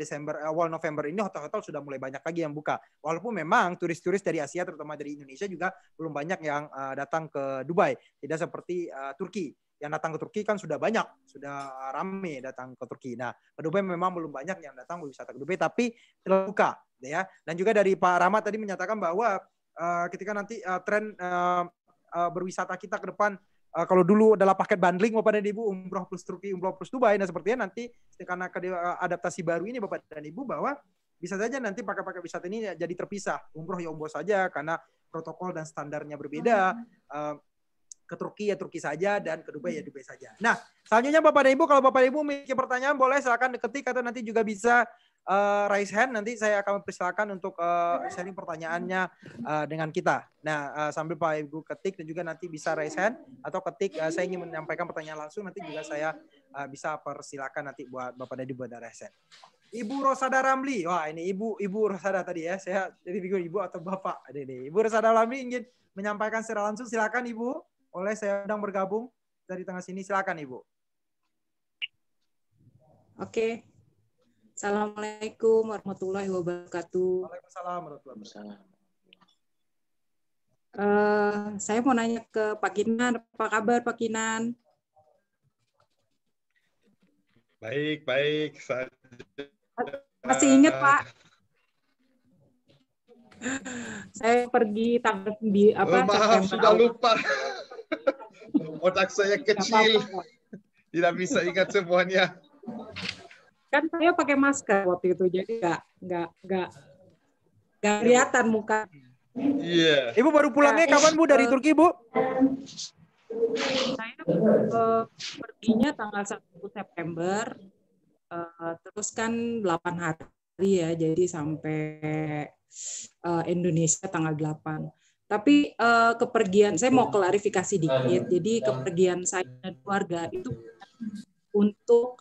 November ini hotel-hotel sudah mulai banyak lagi yang buka. Walaupun memang turis-turis dari Asia terutama dari Indonesia juga belum banyak yang datang ke Dubai. Tidak seperti Turki. Yang datang ke Turki kan sudah banyak, sudah rame datang ke Turki. Nah, ke Dubai memang belum banyak yang datang berwisata ke Dubai, tapi telah buka, ya. Dan juga dari Pak Rahmat tadi menyatakan bahwa ketika nanti tren berwisata kita ke depan, kalau dulu adalah paket bundling Bapak dan Ibu, umroh plus Turki, umroh plus Dubai, nah sepertinya nanti karena adaptasi baru ini Bapak dan Ibu bahwa bisa saja nanti paket-paket wisata ini jadi terpisah, umroh ya umroh saja karena protokol dan standarnya berbeda. Ke Turki ya Turki saja dan ke Dubai ya Dubai saja. Nah, selanjutnya Bapak dan Ibu, kalau Bapak dan Ibu memiliki pertanyaan boleh silakan ketik atau nanti juga bisa raise hand. Nanti saya akan persilakan untuk sharing pertanyaannya dengan kita. Nah, sambil Pak Ibu ketik dan juga nanti bisa raise hand atau ketik saya ingin menyampaikan pertanyaan langsung, nanti juga saya bisa persilakan nanti buat Bapak dan Ibu ada raise hand. Ibu Rosada Ramli. Wah, ini Ibu Rosada tadi ya. Saya jadi bingung Ibu atau Bapak. Ini Ibu Rosada Ramli ingin menyampaikan secara langsung, silakan Ibu. Oleh saya sedang bergabung dari tengah sini, silakan Ibu. Oke. Assalamualaikum warahmatullahi wabarakatuh. Waalaikumsalam warahmatullahi wabarakatuh. Saya mau nanya ke Pak Kinan, apa kabar Pak Kinan? Baik. Masih ingat Pak? Saya pergi tanggal di apa? Maaf, sudah lupa. Otak saya kecil, tidak bisa ingat semuanya. Kan saya pakai masker waktu itu, jadi nggak kelihatan muka. Iya. Ibu baru pulangnya kapan Bu dari Turki Bu? Saya perginya tanggal 1 September, terus kan 8 hari ya, jadi sampai Indonesia tanggal 8. Tapi kepergian, saya mau klarifikasi dikit. Jadi kepergian saya dan keluarga itu untuk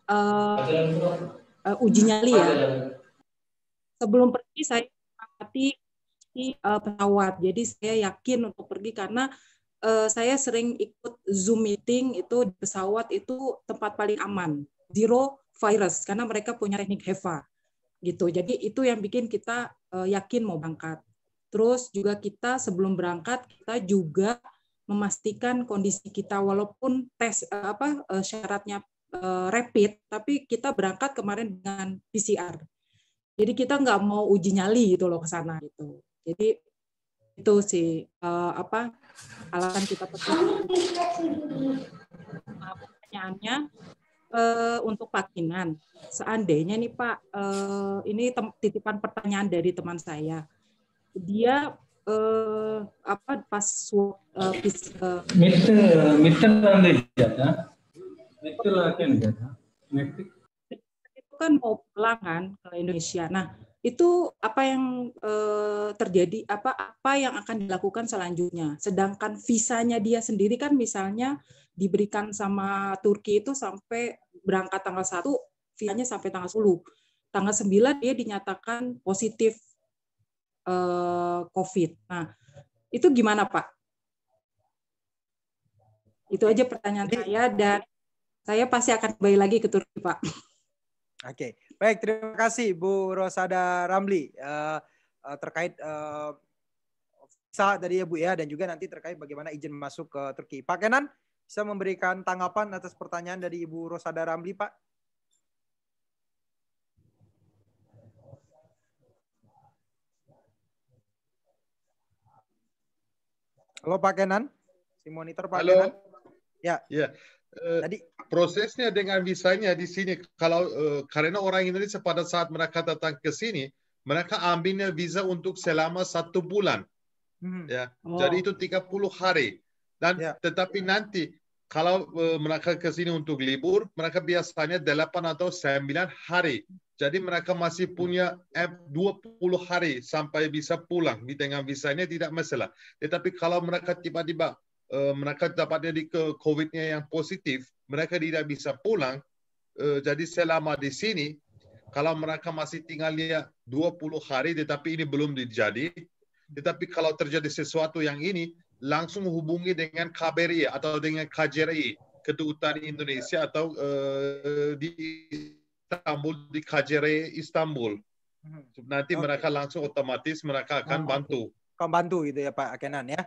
uji nyali ya. Sebelum pergi saya mengamati pesawat. Jadi saya yakin untuk pergi karena saya sering ikut Zoom meeting itu di pesawat itu tempat paling aman, zero virus karena mereka punya teknik HEPA gitu. Jadi itu yang bikin kita yakin mau berangkat. Terus juga kita sebelum berangkat kita juga memastikan kondisi kita walaupun tes syaratnya rapid, tapi kita berangkat kemarin dengan PCR. Jadi kita nggak mau uji nyali gitu loh ke sana gitu. Jadi itu sih alasan kita pergi. Pertanyaannya untuk Pak Kinan, seandainya nih Pak, ini titipan pertanyaan dari teman saya. Dia pas itu kan mau pulang kan ke Indonesia. Nah, itu apa yang terjadi, apa yang akan dilakukan selanjutnya. Sedangkan visanya dia sendiri kan misalnya diberikan sama Turki itu sampai berangkat tanggal 1, visanya sampai tanggal 10. Tanggal 9 dia dinyatakan positif COVID. Nah, itu gimana Pak? Itu aja pertanyaan saya, dan saya pasti akan kembali lagi ke Turki Pak. Oke, baik, terima kasih Bu Rosada Ramli terkait visa tadi ya Bu ya, dan juga nanti terkait bagaimana izin masuk ke Turki. Pak Kenan bisa memberikan tanggapan atas pertanyaan dari Ibu Rosada Ramli, Pak? Halo Pak Kenan, si monitor Pak Kenan. Ya. Ya. Tadi prosesnya dengan visanya di sini, kalau karena orang Indonesia pada saat mereka datang ke sini, mereka ambilnya visa untuk selama 1 bulan. Ya. Jadi itu 30 hari. Dan tetapi nanti kalau mereka ke sini untuk libur, mereka biasanya 8 atau 9 hari. Jadi mereka masih punya 20 hari sampai bisa pulang. Dengan visanya tidak masalah. Tetapi kalau mereka tiba-tiba mereka dapatnya di COVID-nya yang positif, mereka tidak bisa pulang. Jadi selama di sini, kalau mereka masih tinggalnya 20 hari, tetapi ini belum dijadi. Tetapi kalau terjadi sesuatu yang ini, langsung hubungi dengan KBRI atau dengan KJRI, Kedutaan Indonesia, atau di Istanbul, di KJRI Istanbul. Nanti mereka langsung otomatis mereka akan bantu. Bantu gitu ya Pak Kenan ya.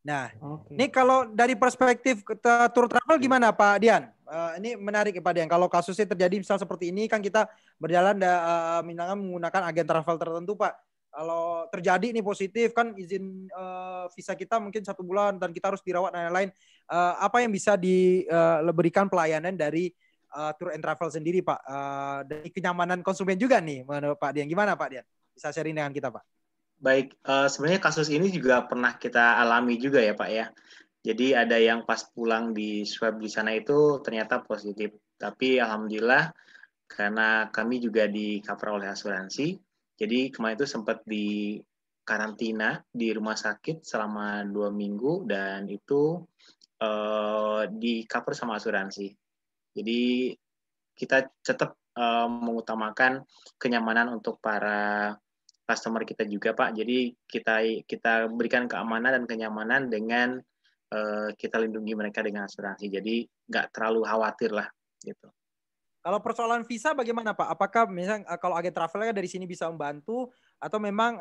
Nah, ini kalau dari perspektif tour travel gimana Pak Dian? Ini menarik ya Pak Dian. Kalau kasusnya terjadi misal seperti ini, kan kita berjalan menggunakan agen travel tertentu Pak. Kalau terjadi ini positif, kan izin visa kita mungkin 1 bulan dan kita harus dirawat dan lain-lain. Apa yang bisa diberikan pelayanan dari tour and travel sendiri Pak? Dari kenyamanan konsumen juga nih menurut Pak Dian. Gimana Pak Dian? Bisa sharing dengan kita Pak? Baik, sebenarnya kasus ini juga pernah kita alami juga ya Pak ya. Jadi ada yang pas pulang di swab di sana itu ternyata positif. Tapi alhamdulillah karena kami juga di cover oleh asuransi, jadi kemarin itu sempat di karantina di rumah sakit selama 2 minggu dan itu di cover sama asuransi. Jadi kita tetap mengutamakan kenyamanan untuk para customer kita juga Pak. Jadi kita berikan keamanan dan kenyamanan dengan kita lindungi mereka dengan asuransi. Jadi nggak terlalu khawatir lah gitu. Kalau persoalan visa bagaimana Pak? Apakah misalnya kalau agen travelnya dari sini bisa membantu atau memang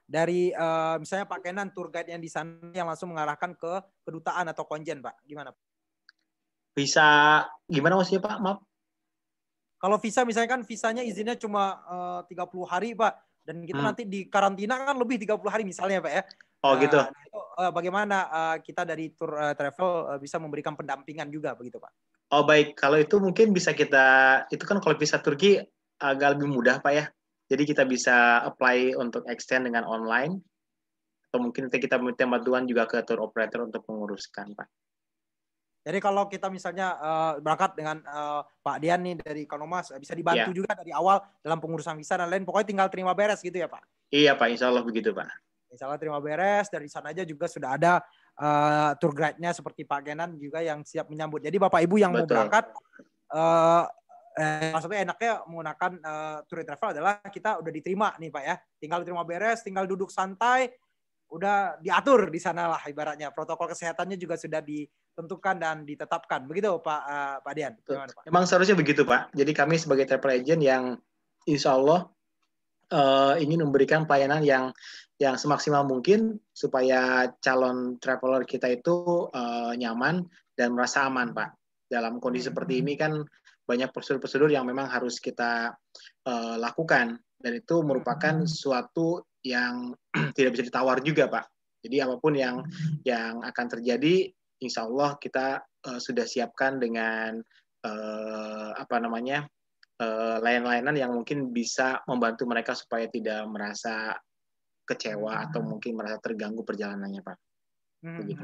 dari misalnya Pak Kenan tour guide yang di sana yang langsung mengarahkan ke kedutaan atau konjen Pak? Gimana Pak? Visa gimana maksudnya Pak? Maaf. Kalau visa misalnya kan visanya izinnya cuma 30 hari Pak. Dan kita nanti di karantina kan lebih 30 hari misalnya Pak ya. Oh gitu. Nah, itu, bagaimana kita dari tour travel bisa memberikan pendampingan juga begitu Pak? Oh baik, kalau itu mungkin bisa itu kan kalau visa Turki agak lebih mudah Pak ya. Jadi kita bisa apply untuk extend dengan online. Atau mungkin kita minta bantuan juga ke tour operator untuk menguruskan Pak. Jadi kalau kita misalnya berangkat dengan Pak Dian nih dari Kanomas, bisa dibantu juga dari awal dalam pengurusan visa dan lain. Pokoknya tinggal terima beres gitu ya Pak? Iya Pak, insya Allah begitu Pak. Insya Allah terima beres. Dari sana aja juga sudah ada tour guide-nya seperti Pak Kenan juga yang siap menyambut. Jadi Bapak Ibu yang mau berangkat, maksudnya enaknya menggunakan tour travel adalah kita udah diterima nih Pak ya. Tinggal terima beres, tinggal duduk santai, udah diatur di sana lah ibaratnya. Protokol kesehatannya juga sudah ditentukan dan ditetapkan. Begitu Pak Dian. Gimana, Pak? Memang seharusnya begitu Pak. Jadi kami sebagai travel agent yang insya Allah ingin memberikan pelayanan yang semaksimal mungkin supaya calon traveler kita itu nyaman dan merasa aman Pak. Dalam kondisi seperti ini kan banyak prosedur-prosedur yang memang harus kita lakukan. Dan itu merupakan suatu yang tidak bisa ditawar juga Pak. Jadi apapun yang akan terjadi, insya Allah kita sudah siapkan dengan layanan-layanan yang mungkin bisa membantu mereka supaya tidak merasa kecewa atau mungkin merasa terganggu perjalanannya Pak. Begitu.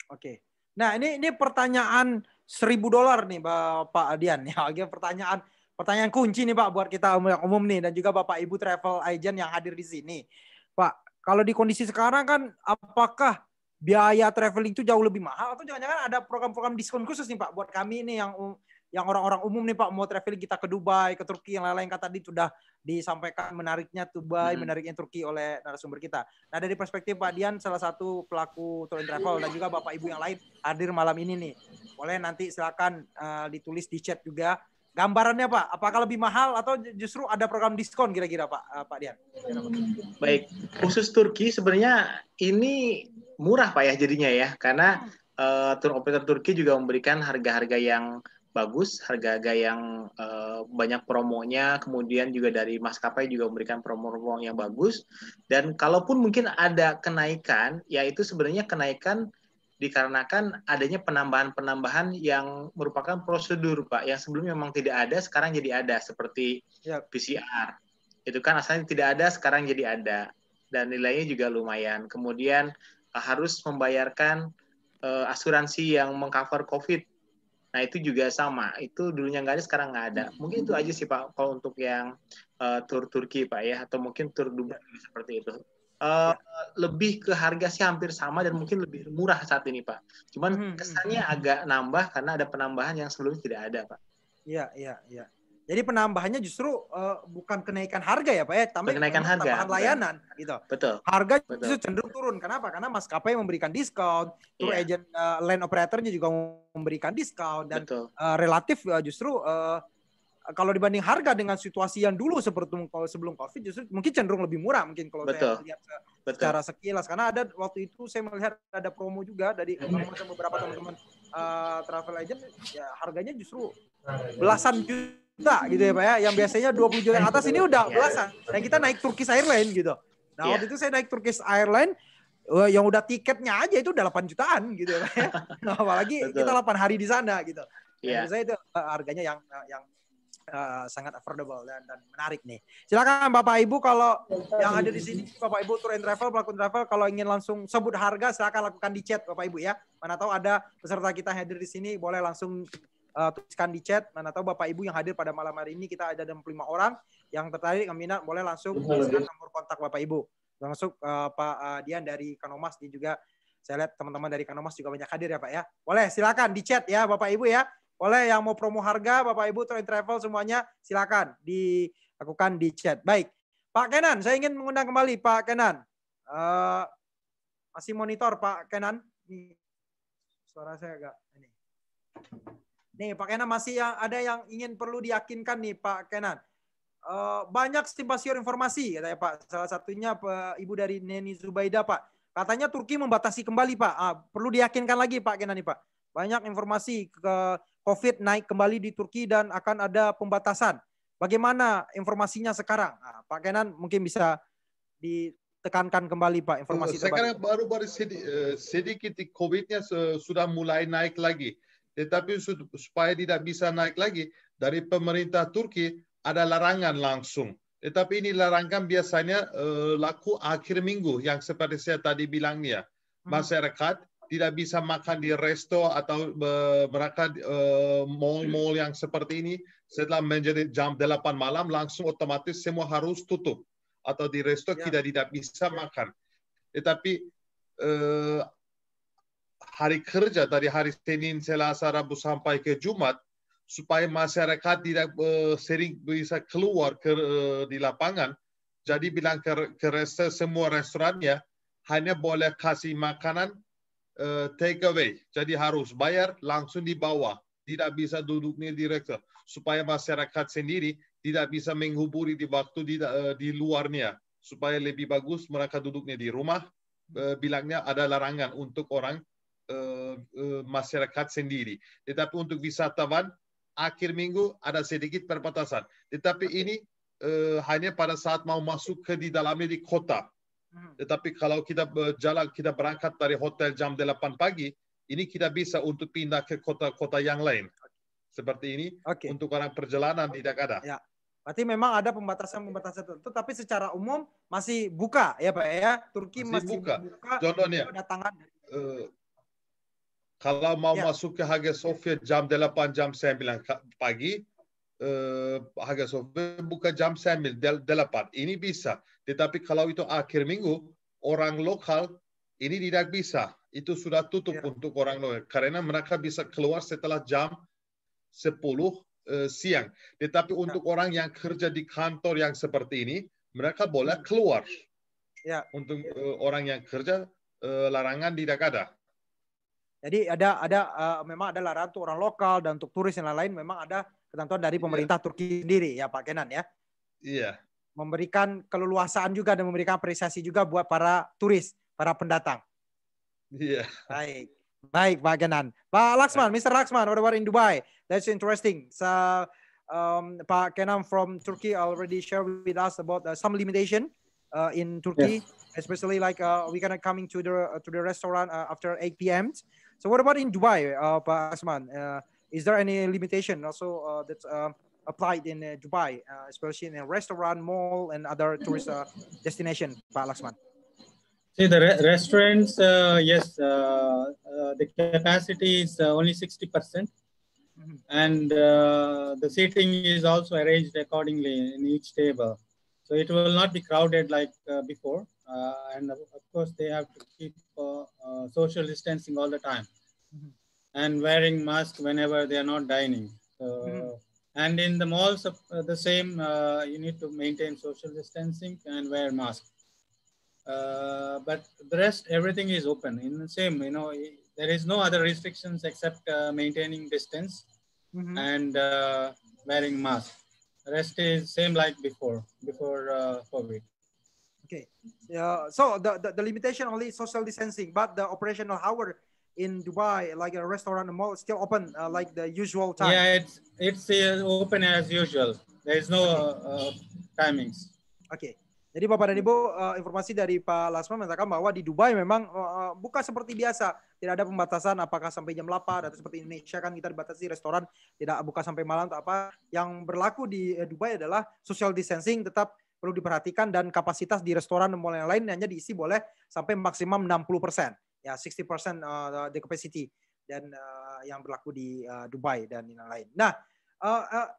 Oke. Nah ini pertanyaan $1.000 nih Pak Dian. Ya, pertanyaan pertanyaan kunci nih Pak buat kita umum nih dan juga Bapak Ibu travel agent yang hadir di sini. Pak, kalau di kondisi sekarang kan apakah biaya traveling itu jauh lebih mahal atau jangan-jangan ada program-program diskon khusus nih Pak buat kami nih yang orang-orang umum nih Pak mau traveling kita ke Dubai, ke Turki, yang lain-lain kata tadi sudah disampaikan menariknya Dubai, menariknya Turki oleh narasumber kita. Nah dari perspektif Pak Dian, salah satu pelaku tour and travel dan juga Bapak Ibu yang lain hadir malam ini nih, boleh nanti silakan ditulis di chat juga gambarannya Pak, apakah lebih mahal atau justru ada program diskon kira-kira Pak Dian? Baik, khusus Turki sebenarnya ini murah Pak ya jadinya ya, karena tour operator Turki juga memberikan harga-harga yang bagus, harga-harga yang banyak promonya, kemudian juga dari maskapai juga memberikan promo-promo yang bagus, dan kalaupun mungkin ada kenaikan, yaitu sebenarnya kenaikan dikarenakan adanya penambahan-penambahan yang merupakan prosedur Pak, yang sebelumnya memang tidak ada, sekarang jadi ada, seperti PCR. Itu kan asalnya tidak ada, sekarang jadi ada. Dan nilainya juga lumayan. Kemudian harus membayarkan asuransi yang mengcover COVID. Nah itu juga sama. Itu dulunya nggak ada, sekarang nggak ada. Mungkin itu aja sih Pak, kalau untuk yang tur Turki Pak ya, atau mungkin tur Dubai seperti itu. Lebih ke harga sih hampir sama dan mungkin lebih murah saat ini Pak. Cuman kesannya agak nambah karena ada penambahan yang sebelumnya tidak ada Pak. Iya. Jadi penambahannya justru bukan kenaikan harga ya Pak ya, tapi kenaikan harga, tambahan layanan gitu. Betul. Harga justru cenderung turun. Kenapa? Karena maskapai memberikan diskon, tour agent, land operatornya juga memberikan diskon dan relatif justru kalau dibanding harga dengan situasi yang dulu seperti sebelum COVID justru mungkin cenderung lebih murah mungkin kalau saya lihat secara sekilas, karena ada waktu itu saya melihat ada promo juga dari beberapa teman-teman travel agent ya, harganya justru belasan juta gitu ya Pak ya, yang biasanya 20 juta atas ini udah belasan, dan kita naik Turkish Airlines gitu. Nah waktu itu saya naik Turkish Airlines yang udah tiketnya aja itu udah 8 jutaan gitu ya Pak ya. Nah, apalagi kita 8 hari di sana gitu. Menurut saya itu harganya yang sangat affordable dan menarik nih. Silakan Bapak Ibu kalau yang ada di sini, Bapak Ibu tour and travel, pelaku travel, kalau ingin langsung sebut harga silakan lakukan di chat Bapak Ibu ya. Mana tahu ada peserta kita hadir di sini, boleh langsung tuliskan di chat. Mana tahu Bapak Ibu yang hadir pada malam hari ini, kita ada 65 orang yang tertarik minat, boleh langsung tuliskan nomor kontak Bapak Ibu. Langsung Pak Dian dari Kanomas, dan juga saya lihat teman-teman dari Kanomas juga banyak hadir ya Pak ya. Boleh silakan di chat ya Bapak Ibu ya. Boleh yang mau promo harga, Bapak Ibu tour and travel semuanya silakan dilakukan di chat. Baik, Pak Kenan, saya ingin mengundang kembali Pak Kenan. Masih monitor Pak Kenan? Suara saya agak ini. Nih Pak Kenan, masih ada yang ingin perlu diyakinkan nih Pak Kenan. Banyak simpang siur informasi katanya Pak. Salah satunya Ibu dari Neni Zubaida Pak. Katanya Turki membatasi kembali Pak. Perlu diyakinkan lagi Pak Kenan nih Pak. Banyak informasi ke COVID naik kembali di Turki dan akan ada pembatasan. Bagaimana informasinya sekarang? Pak Kenan mungkin bisa ditekankan kembali Pak informasi terbaru. Sekarang baru sedikit COVID-nya sudah mulai naik lagi. Tetapi supaya tidak bisa naik lagi, dari pemerintah Turki ada larangan langsung. Tetapi ini larangan biasanya laku akhir minggu yang seperti saya tadi bilangnya. Masyarakat tidak bisa makan di resto atau mereka mall-mall yang seperti ini setelah menjadi jam 8 malam langsung otomatis semua harus tutup, atau di resto tidak bisa makan. Tetapi hari kerja dari hari Senin, Selasa, Rabu sampai ke Jumat supaya masyarakat tidak sering bisa keluar di lapangan, jadi bilang ke resto, semua restorannya hanya boleh kasih makanan take away, jadi harus bayar langsung di bawah, tidak bisa duduknya di resto, supaya masyarakat sendiri tidak bisa menghubungi di waktu di luarnya, supaya lebih bagus mereka duduknya di rumah. Bilangnya ada larangan untuk orang masyarakat sendiri, tetapi untuk wisatawan akhir minggu ada sedikit perbatasan, tetapi ini hanya pada saat mau masuk ke di dalamnya di kota. Tetapi kalau kita berangkat dari hotel jam 8 pagi, ini kita bisa untuk pindah ke kota-kota yang lain. Seperti ini, untuk orang perjalanan tidak ada. Ya. Berarti memang ada pembatasan tertentu, tapi secara umum masih buka ya Pak ya? Turki masih buka. Contohnya, kalau mau masuk ke Hagia Sophia jam 8, jam 9 pagi, Hagia Sophia buka jam 8. Ini bisa. Tetapi kalau itu akhir minggu, orang lokal ini tidak bisa. Itu sudah tutup untuk orang lokal. Karena mereka bisa keluar setelah jam 10 siang. Tetapi untuk orang yang kerja di kantor yang seperti ini, mereka boleh keluar. Untuk orang yang kerja, larangan tidak ada. Jadi memang ada larangan untuk orang lokal dan untuk turis yang lain memang ada ketentuan dari pemerintah Turki sendiri ya Pak Kenan ya. Iya. Memberikan keleluasaan juga dan memberikan apresiasi juga buat para turis, para pendatang. Iya. Baik Pak Kenan. Pak Laksman, Mr. Laksman, what about in Dubai? That's interesting. So Pak Kenan from Turkey already shared with us about some limitation in Turkey, especially like we gonna coming to the restaurant after 8 p.m. So what about in Dubai, Pak Laksman? Is there any limitation also that's applied in Dubai, especially in a restaurant, mall, and other tourist destination, Pak Laksman? See, the restaurants, yes, the capacity is only 60%. And the seating is also arranged accordingly in each table. So it will not be crowded like before. And of course, they have to keep social distancing all the time. And wearing masks whenever they are not dining. So, and in the malls, the same, you need to maintain social distancing and wear masks. But the rest, everything is open. In the same, you know, there is no other restrictions except maintaining distance and wearing mask. The rest is same like before COVID. Okay. So the limitation only social distancing, but the operational hour in Dubai, like a restaurant and mall, still open like the usual time. Yeah, it's open as usual. There is no timings. Okay. Jadi Bapak dan Ibu, informasi dari Pak Laksman mengatakan bahwa di Dubai memang buka seperti biasa. Tidak ada pembatasan apakah sampai jam 8 atau seperti Indonesia kan kita dibatasi restoran tidak buka sampai malam atau apa. Yang berlaku di Dubai adalah social distancing tetap perlu diperhatikan dan kapasitas di restoran dan mall yang lain hanya diisi boleh sampai maksimum 60%. Ya, 60% the capacity dan yang berlaku di Dubai dan yang lain. Nah,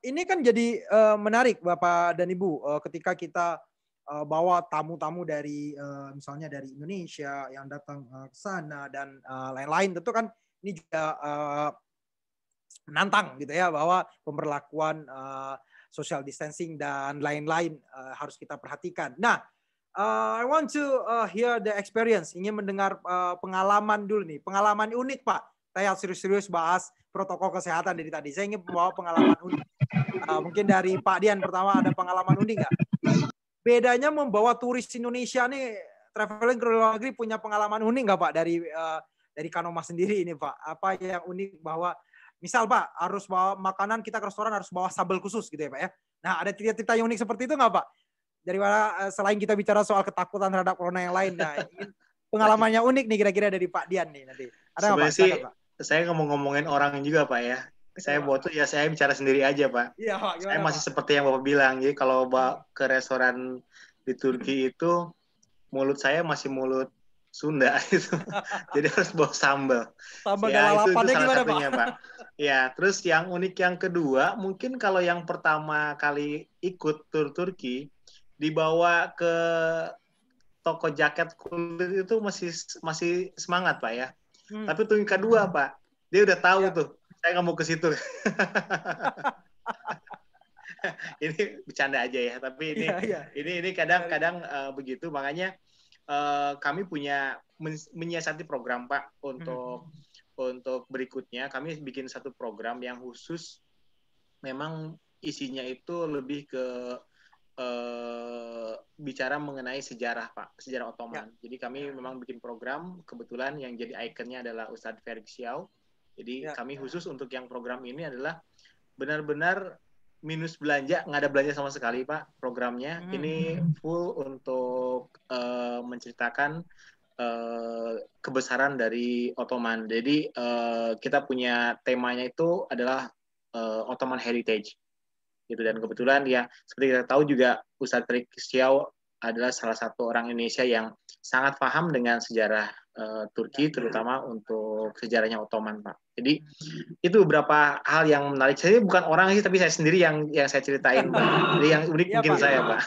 ini kan jadi menarik Bapak dan Ibu ketika kita bawa tamu-tamu dari misalnya dari Indonesia yang datang ke sana dan lain-lain, tentu kan ini juga menantang gitu ya bahwa pemberlakuan social distancing dan lain-lain harus kita perhatikan. Nah, I want to hear the experience, ingin mendengar pengalaman dulu nih, pengalaman unik Pak. Saya serius-serius bahas protokol kesehatan dari tadi. Saya ingin membawa pengalaman unik. Mungkin dari Pak Dian pertama ada pengalaman unik nggak? Bedanya membawa turis Indonesia nih traveling ke luar negeri punya pengalaman unik nggak Pak dari Kanoma sendiri ini Pak? Apa yang unik bahwa misal Pak harus bawa makanan kita ke restoran harus bawa sambal khusus gitu ya Pak ya? Nah ada cerita-cerita yang unik seperti itu nggak Pak? Dari mana selain kita bicara soal ketakutan terhadap corona yang lain, nah ingin pengalamannya unik nih kira-kira dari Pak Dian nih nanti. Ada nggak Pak? Sih, saya ngomong-ngomongin orang juga Pak ya. Saya buat tuh ya saya bicara sendiri aja Pak. Iya, Pak. Saya masih Pak? Seperti yang Bapak bilang. Jadi kalau ke restoran di Turki itu mulut saya masih mulut Sunda itu. Jadi harus bawa sambal. Sambal ya, itu salah gimana, satunya Pak? Ya, terus yang unik yang kedua, mungkin kalau yang pertama kali ikut tur Turki dibawa ke toko jaket kulit itu masih semangat Pak ya. Tapi tuh yang kedua Pak, dia udah tahu tuh. Saya nggak mau ke situ. Ini bercanda aja ya, tapi ini kadang-kadang begitu. Makanya kami punya menyiasati program Pak untuk berikutnya. Kami bikin satu program yang khusus, memang isinya itu lebih ke bicara mengenai sejarah Pak, sejarah Ottoman. Jadi kami memang bikin program, kebetulan yang jadi ikonnya adalah Ustadz Ferik Xiao. Jadi kami khusus untuk yang program ini adalah benar-benar minus belanja, nggak ada belanja sama sekali Pak programnya. Ini full untuk menceritakan kebesaran dari Ottoman. Jadi kita punya temanya itu adalah Ottoman Heritage. Gitu. Dan kebetulan ya seperti kita tahu juga Ustadz Ferik Xiao adalah salah satu orang Indonesia yang sangat paham dengan sejarah Turki, terutama untuk sejarahnya Ottoman Pak. Jadi itu beberapa hal yang menarik. Saya bukan orang sih, tapi saya sendiri yang saya ceritain, Pak. Jadi yang unik Iya, mungkin Pak. saya, Pak.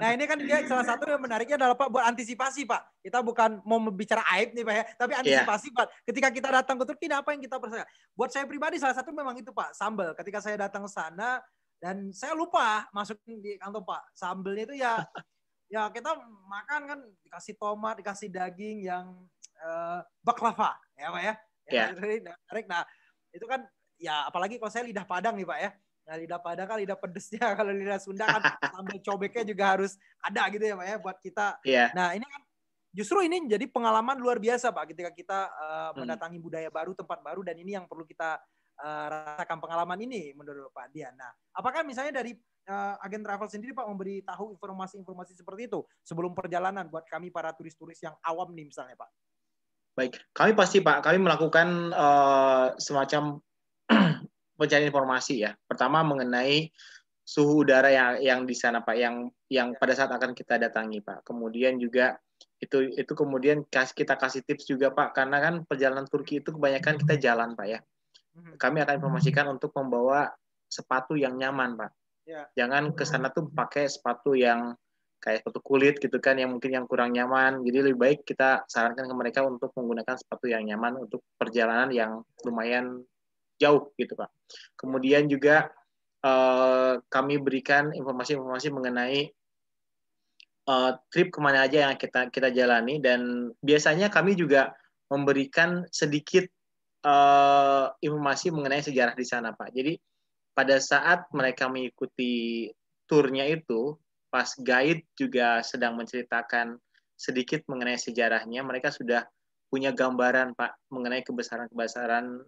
Nah ini kan dia salah satu yang menariknya adalah Pak buat antisipasi, Pak. Kita bukan mau bicara aib nih Pak ya, tapi antisipasi Pak. Ketika kita datang ke Turki, apa yang kita percaya? Buat saya pribadi salah satu memang itu Pak, sambal. Ketika saya datang ke sana dan saya lupa masukin di kantong Pak, sambalnya itu ya kita makan kan dikasih tomat, dikasih daging yang baklava, ya Pak ya. Nah itu kan ya apalagi kalau saya lidah Padang nih Pak ya. Nah, lidah Padang kan lidah pedesnya, kalau lidah Sunda kan sambal cobeknya juga harus ada gitu ya Pak ya buat kita. Nah ini kan justru ini jadi pengalaman luar biasa Pak ketika kita mendatangi budaya baru, tempat baru, dan ini yang perlu kita rasakan pengalaman ini menurut Pak Dian. Nah apakah misalnya dari agen travel sendiri Pak memberi tahu informasi-informasi seperti itu sebelum perjalanan buat kami para turis-turis yang awam nih misalnya Pak? Baik, kami pasti Pak, kami melakukan semacam pencarian informasi ya. Pertama mengenai suhu udara yang di sana Pak, yang pada saat akan kita datangi Pak. Kemudian juga itu kemudian kita kasih tips juga Pak, karena kan perjalanan Turki itu kebanyakan kita jalan Pak ya. Kami akan informasikan untuk membawa sepatu yang nyaman Pak. Jangan ke sana tuh pakai sepatu yang kayak sepatu kulit gitu kan, yang mungkin yang kurang nyaman. Jadi lebih baik kita sarankan ke mereka untuk menggunakan sepatu yang nyaman untuk perjalanan yang lumayan jauh gitu Pak. Kemudian juga kami berikan informasi-informasi mengenai trip kemana aja yang kita jalani, dan biasanya kami juga memberikan sedikit informasi mengenai sejarah di sana Pak. Jadi pada saat mereka mengikuti turnya itu, pas guide juga sedang menceritakan sedikit mengenai sejarahnya, mereka sudah punya gambaran Pak mengenai kebesaran-kebesaran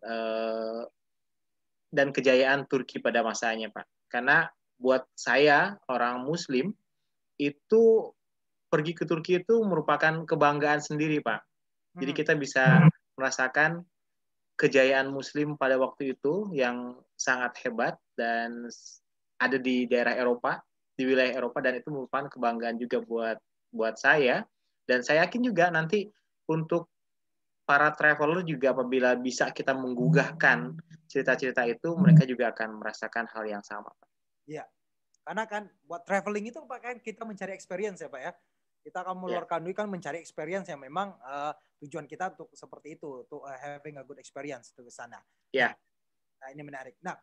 dan kejayaan Turki pada masanya Pak. Karena buat saya orang Muslim itu pergi ke Turki itu merupakan kebanggaan sendiri Pak. Jadi kita bisa merasakan kejayaan Muslim pada waktu itu yang sangat hebat dan ada di daerah Eropa, di wilayah Eropa, dan itu merupakan kebanggaan juga buat saya, dan saya yakin juga nanti untuk para traveler juga apabila bisa kita menggugahkan cerita-cerita itu, mereka juga akan merasakan hal yang sama Pak. Iya, karena kan buat traveling itu Pak kan kita mencari experience ya Pak ya. Kita akan mengeluarkan duit kan mencari experience yang memang tujuan kita untuk seperti itu, untuk having a good experience ke sana. Nah ini menarik. Nah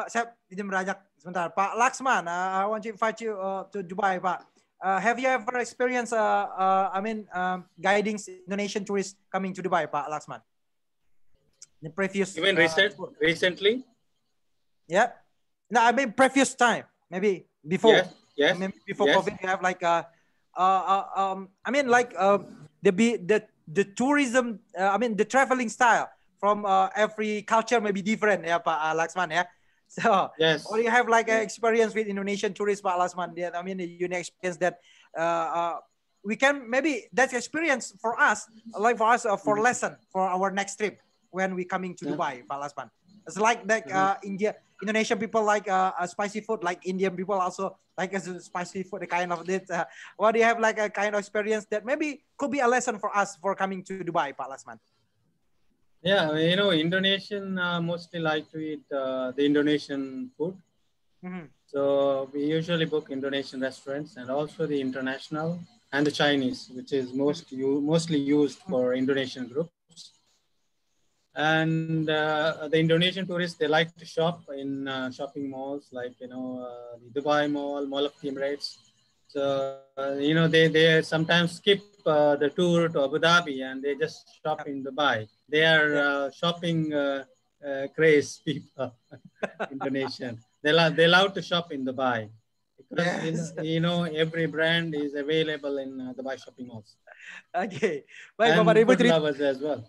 saya izin beranjak sebentar, Pak Laksman. I want to invite you to Dubai, Pak. Have you ever experienced, guiding Indonesian tourists coming to Dubai, Pak Laksman? The previous. You mean recently? Yeah. No, I mean previous time, maybe before. Yes. Maybe before COVID, you have like the tourism. The traveling style from every culture may be different, ya Pak Laksman ya. So, or you have like an experience with Indonesian tourists, Pak Laksman. I mean, the unique experience that we can maybe that's experience for us, like for us for lesson for our next trip when we coming to Dubai, Pak Laksman. It's like that Indonesian people like spicy food, like Indian people also like spicy food, the kind of this. What do you have like a kind of experience that maybe could be a lesson for us for coming to Dubai, Pak Laksman? Yeah, Indonesian mostly like to eat the Indonesian food. So we usually book Indonesian restaurants, and also the international and the Chinese, which is mostly used for Indonesian groups. And the Indonesian tourists, they like to shop in shopping malls like, the Dubai Mall, Mall of the Emirates. So, they sometimes skip the tour to Abu Dhabi and they just shop in Dubai. They are shopping craze people, Indonesian. They love to shop in Dubai because, every brand is available in Dubai shopping malls. Okay. Baik, Bapak Ibu lovers as well.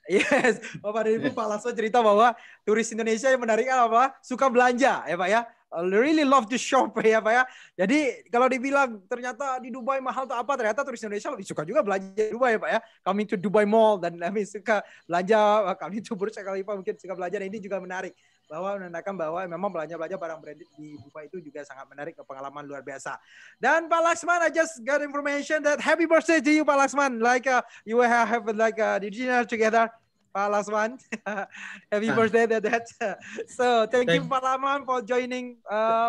Yes, Bapak dan Ibu, Pak Laksman cerita bahwa turis Indonesia yang menarik apa? Suka belanja, ya Pak ya. Really love to shop ya Pak ya. Jadi kalau dibilang ternyata di Dubai mahal atau apa, ternyata turis Indonesia lebih suka juga belanja di Dubai ya Pak ya. Kami to Dubai Mall dan kami suka belanja, kami to Burj Khalifa mungkin suka belanja. Dan ini juga menarik bahwa menandakan bahwa memang belanja barang branded di Dubai itu juga sangat menarik, pengalaman luar biasa. Dan Pak Laksman, I just got information that happy birthday to you Pak Laksman. Like you have like the dinner together. Pak Lasman. Happy birthday, Dad. So, thank you Pak Lasman for joining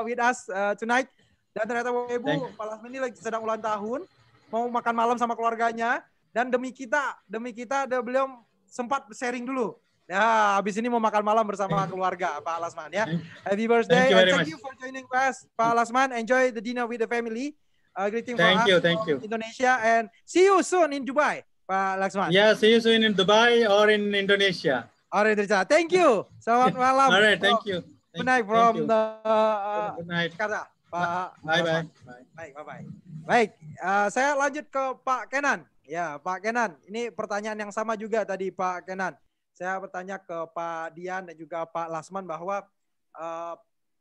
with us tonight. Dan ternyata Bapak Ibu, Pak Lasman ini lagi sedang ulang tahun, mau makan malam sama keluarganya. Dan demi kita, beliau sempat sharing dulu. Ya, habis ini mau makan malam bersama keluarga, Pak Lasman ya. Happy birthday and thank you for joining us, Pak Lasman. Enjoy the dinner with the family. Greeting for us from Indonesia and see you soon in Dubai, Pak Laksman. Yeah, see you soon in Dubai or in Indonesia. Or in Indonesia. Thank you. Selamat malam. All right, thank you. Good night from the good night. Jakarta, Pak. Bye. Baik, bye. Baik, saya lanjut ke Pak Kenan. Ya, Pak Kenan. Ini pertanyaan yang sama juga tadi Pak Kenan. Saya bertanya ke Pak Dian dan juga Pak Lasman bahwa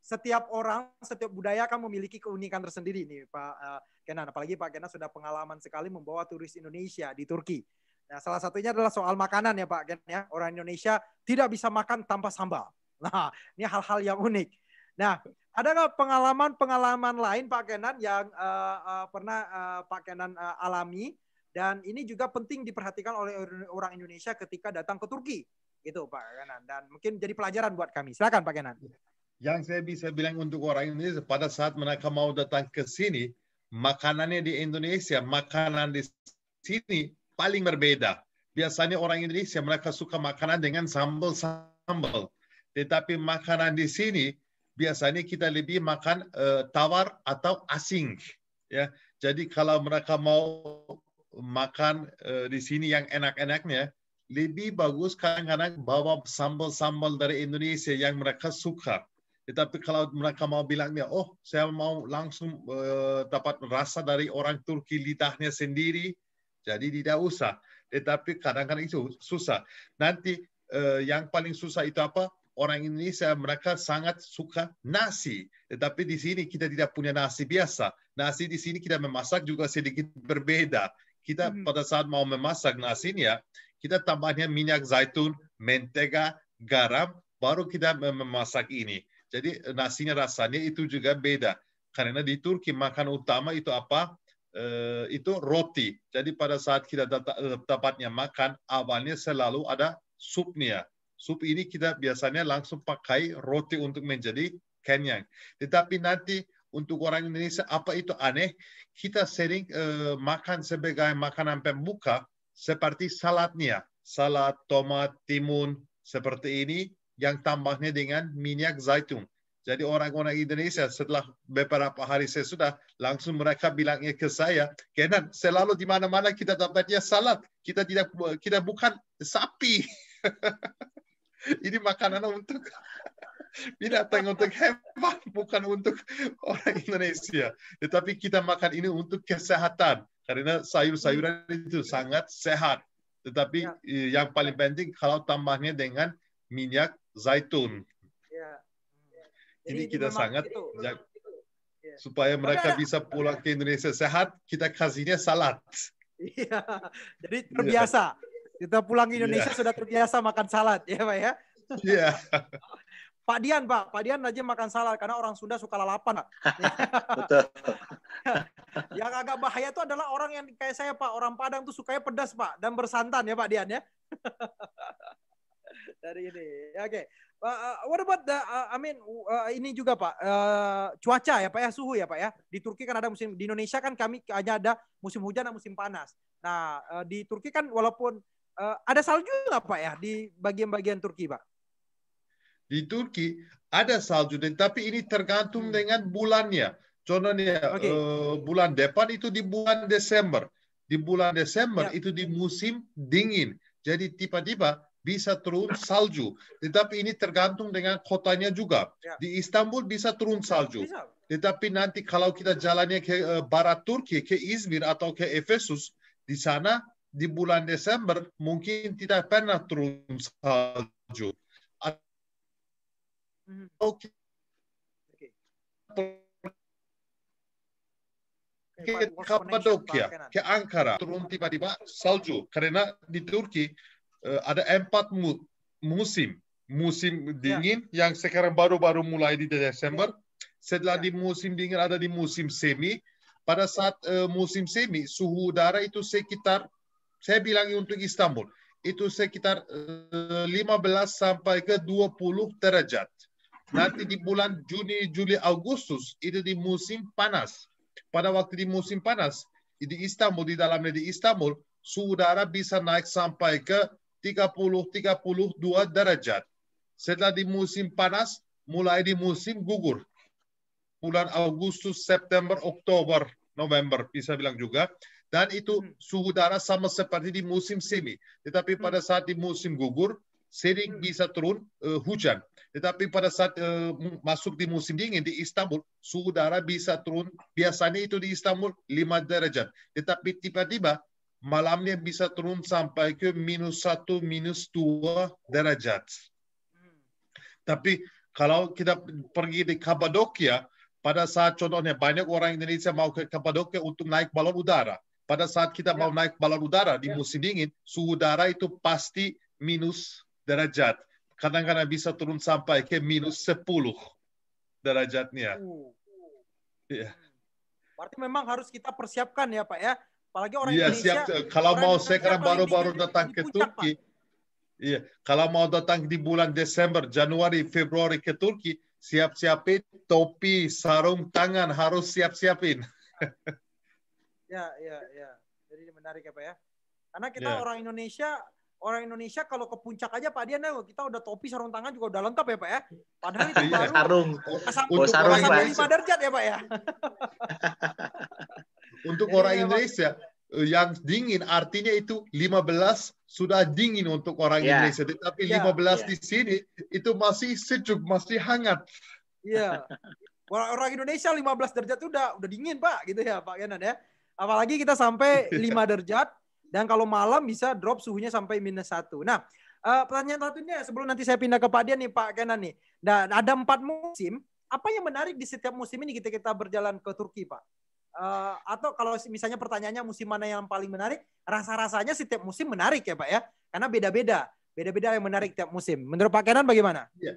setiap orang, setiap budaya kan memiliki keunikan tersendiri nih Pak Kenan. Apalagi Pak Kenan sudah pengalaman sekali membawa turis Indonesia di Turki. Nah, salah satunya adalah soal makanan ya Pak Kenan ya. Orang Indonesia tidak bisa makan tanpa sambal. Nah, ini hal-hal yang unik. Nah, ada nggak pengalaman lain Pak Kenan yang pernah Pak Kenan alami? Dan ini juga penting diperhatikan oleh orang Indonesia ketika datang ke Turki. Gitu Pak Kenan. Dan mungkin jadi pelajaran buat kami. Silakan Pak Kenan. Yang saya bisa bilang untuk orang Indonesia, pada saat mereka mau datang ke sini, makanannya di Indonesia, makanan di sini paling berbeda. Biasanya orang Indonesia mereka suka makanan dengan sambal. Tetapi makanan di sini biasanya kita lebih makan tawar atau asing. Ya, jadi kalau mereka mau makan di sini yang enak-enaknya, lebih bagus kadang-kadang bawa sambal-sambal dari Indonesia yang mereka suka. Tetapi kalau mereka mau bilangnya, oh saya mau langsung dapat rasa dari orang Turki lidahnya sendiri, jadi tidak usah. Tetapi kadang-kadang itu susah. Nanti yang paling susah itu apa? Orang Indonesia mereka sangat suka nasi. Tetapi di sini kita tidak punya nasi biasa. Nasi di sini kita memasak juga sedikit berbeda. Kita pada saat mau memasak nasinya, kita tambahnya minyak zaitun, mentega, garam, baru kita memasak ini. Jadi nasinya rasanya itu juga beda. Karena di Turki makan utama itu apa? Itu roti. Jadi pada saat kita dapatnya makan, awalnya selalu ada supnya. Sup ini kita biasanya langsung pakai roti untuk menjadi kenyang. Tetapi nanti untuk orang Indonesia apa itu aneh? Kita sering makan sebagai makanan pembuka seperti saladnya. Salad, tomat, timun, seperti ini. Yang tambahnya dengan minyak zaitun. Jadi orang-orang Indonesia setelah beberapa hari saya sudah langsung mereka bilangnya ke saya, Kenan, selalu di mana-mana kita dapatnya salad. Kita bukan sapi. Ini makanan untuk binatang, untuk hewan, bukan untuk orang Indonesia. Tetapi kita makan ini untuk kesehatan. Karena sayur-sayuran itu sangat sehat. Tetapi yang paling penting kalau tambahnya dengan minyak zaitun. Ini kita sangat supaya mereka bisa pulang ke Indonesia sehat, kita kasihnya salad. Iya, jadi terbiasa. Kita pulang ke Indonesia sudah terbiasa makan salad, ya Pak ya? Iya. Pak Dian aja makan salad karena orang Sunda suka lalapan, Pak. Betul. Yang agak bahaya itu adalah orang yang kayak saya, Pak. Orang Padang tuh sukanya pedas, Pak, dan bersantan ya Pak Dian ya. Dari ini, oke. What about ini juga Pak, cuaca ya Pak ya, suhu ya Pak ya. Di Turki kan ada musim, di Indonesia kan kami hanya ada musim hujan dan musim panas. Nah di Turki kan walaupun ada salju nggak Pak ya di bagian-bagian Turki Pak? Di Turki ada salju, tapi ini tergantung dengan bulannya. Contohnya bulan depan itu di bulan Desember. Di bulan Desember itu di musim dingin. Jadi tiba-tiba bisa turun salju. Tetapi ini tergantung dengan kotanya juga. Di Istanbul bisa turun salju. Tetapi nanti kalau kita jalannya ke barat Turki, ke İzmir atau ke Efesus, di sana di bulan Desember mungkin tidak pernah turun salju. Ke Kapadokia, ke Ankara, turun tiba-tiba salju. Karena di Turki ada 4 musim. Musim dingin yang sekarang baru-baru mulai di Desember. Setelah di musim dingin ada di musim semi. Pada saat musim semi, suhu udara itu sekitar, saya bilang untuk Istanbul, itu sekitar 15 sampai ke 20 derajat. Nanti di bulan Juni, Juli, Agustus itu di musim panas. Pada waktu di musim panas di Istanbul, di dalamnya di Istanbul, suhu udara bisa naik sampai ke 30-32 derajat. Setelah di musim panas, mulai di musim gugur. Bulan Agustus, September, Oktober, November bisa bilang juga. Dan itu suhu udara sama seperti di musim semi. Tetapi pada saat di musim gugur, sering bisa turun hujan. Tetapi pada saat masuk di musim dingin di Istanbul, suhu udara bisa turun. Biasanya itu di Istanbul 5 derajat. Tetapi tiba-tiba malamnya bisa turun sampai ke -1, -2 derajat. Tapi kalau kita pergi di Kapadokia, pada saat contohnya banyak orang Indonesia mau ke Kapadokia untuk naik balon udara. Pada saat kita mau naik balon udara di musim dingin, suhu udara itu pasti minus derajat. Kadang-kadang bisa turun sampai ke -10 derajatnya. Ya. Berarti memang harus kita persiapkan ya Pak ya. Apalagi orang Iya, Indonesia. siap. Kalau mau sekarang baru-baru datang ke puncak, Turki. Iya, kalau mau datang di bulan Desember, Januari, Februari ke Turki, siap-siapin topi, sarung tangan harus siap-siapin. Ya. Jadi menarik ya Pak ya. Karena kita orang Indonesia kalau ke puncak aja Pak Dian, kita udah topi, sarung tangan juga udah lengkap ya Pak ya. Padahal itu baru sarung. Sarung 5 derajat ya Pak ya. Untuk jadi orang Indonesia yang dingin artinya itu 15 sudah dingin untuk orang Indonesia. Tetapi 15 di sini itu masih sejuk, masih hangat. Iya. Orang Indonesia 15 derajat itu udah dingin Pak gitu ya Pak Kenan ya. Apalagi kita sampai 5 derajat dan kalau malam bisa drop suhunya sampai -1. Nah, pertanyaan satunya sebelum nanti saya pindah ke Pak Dian nih Pak Kenan nih. Nah, ada 4 musim. Apa yang menarik di setiap musim ini kita berjalan ke Turki Pak? Atau kalau misalnya pertanyaannya musim mana yang paling menarik, rasa-rasanya setiap musim menarik ya Pak ya. Karena beda-beda yang menarik tiap musim. Menurut Pak Kenan bagaimana? Ya.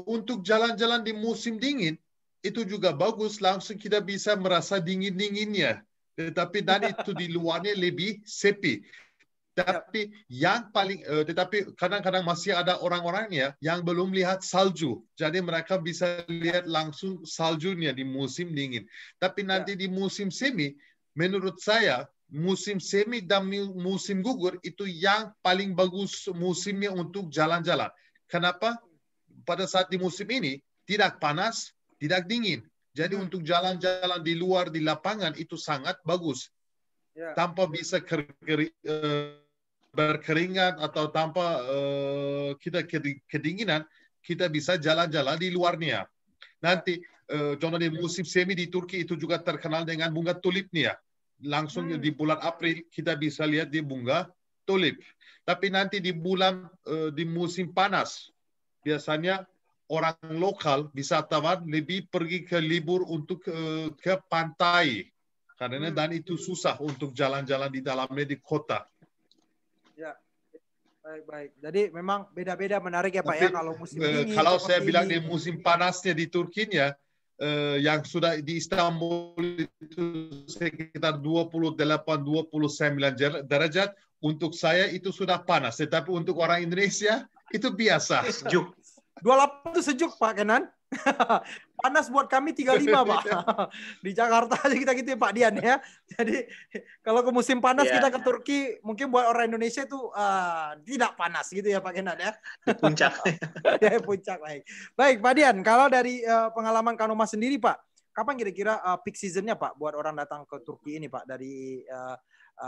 Untuk jalan-jalan di musim dingin itu juga bagus, langsung kita bisa merasa dingin-dinginnya. Tetapi dan itu di luarnya lebih sepi. Tapi yang paling, tetapi kadang-kadang masih ada orang-orangnya yang belum lihat salju. Jadi mereka bisa lihat langsung saljunya di musim dingin. Tapi nanti di musim semi, menurut saya musim semi dan musim gugur itu yang paling bagus musimnya untuk jalan-jalan. Kenapa? Pada saat di musim ini tidak panas, tidak dingin. Jadi untuk jalan-jalan di luar di lapangan itu sangat bagus. Tanpa bisa berkeringat atau tanpa kita kedinginan, kita bisa jalan-jalan di luarnya. Nanti contohnya musim semi di Turki itu juga terkenal dengan bunga tulipnya. Langsung di bulan April kita bisa lihat di bunga tulip. Tapi nanti di bulan di musim panas biasanya orang lokal wisatawan lebih pergi ke libur untuk ke pantai karena dan itu susah untuk jalan-jalan di dalamnya di kota. Ya, baik. Jadi memang beda-beda menarik ya Pak ya kalau musim dingin. Kalau saya bilang di musim panasnya di Turkinya yang sudah di Istanbul itu sekitar 28-29 derajat, untuk saya itu sudah panas. Tetapi untuk orang Indonesia itu biasa. Sejuk. 28 itu sejuk Pak Kenan. Panas buat kami 35 Pak. Di Jakarta aja kita gitu ya Pak Dian ya. Jadi kalau ke musim panas kita ke Turki, mungkin buat orang Indonesia itu tidak panas gitu ya Pak Kenan ya. Di puncak. Ya, puncak baik. Baik Pak Dian, kalau dari pengalaman Kanuma sendiri Pak, kapan kira-kira peak seasonnya Pak buat orang datang ke Turki ini Pak? Dari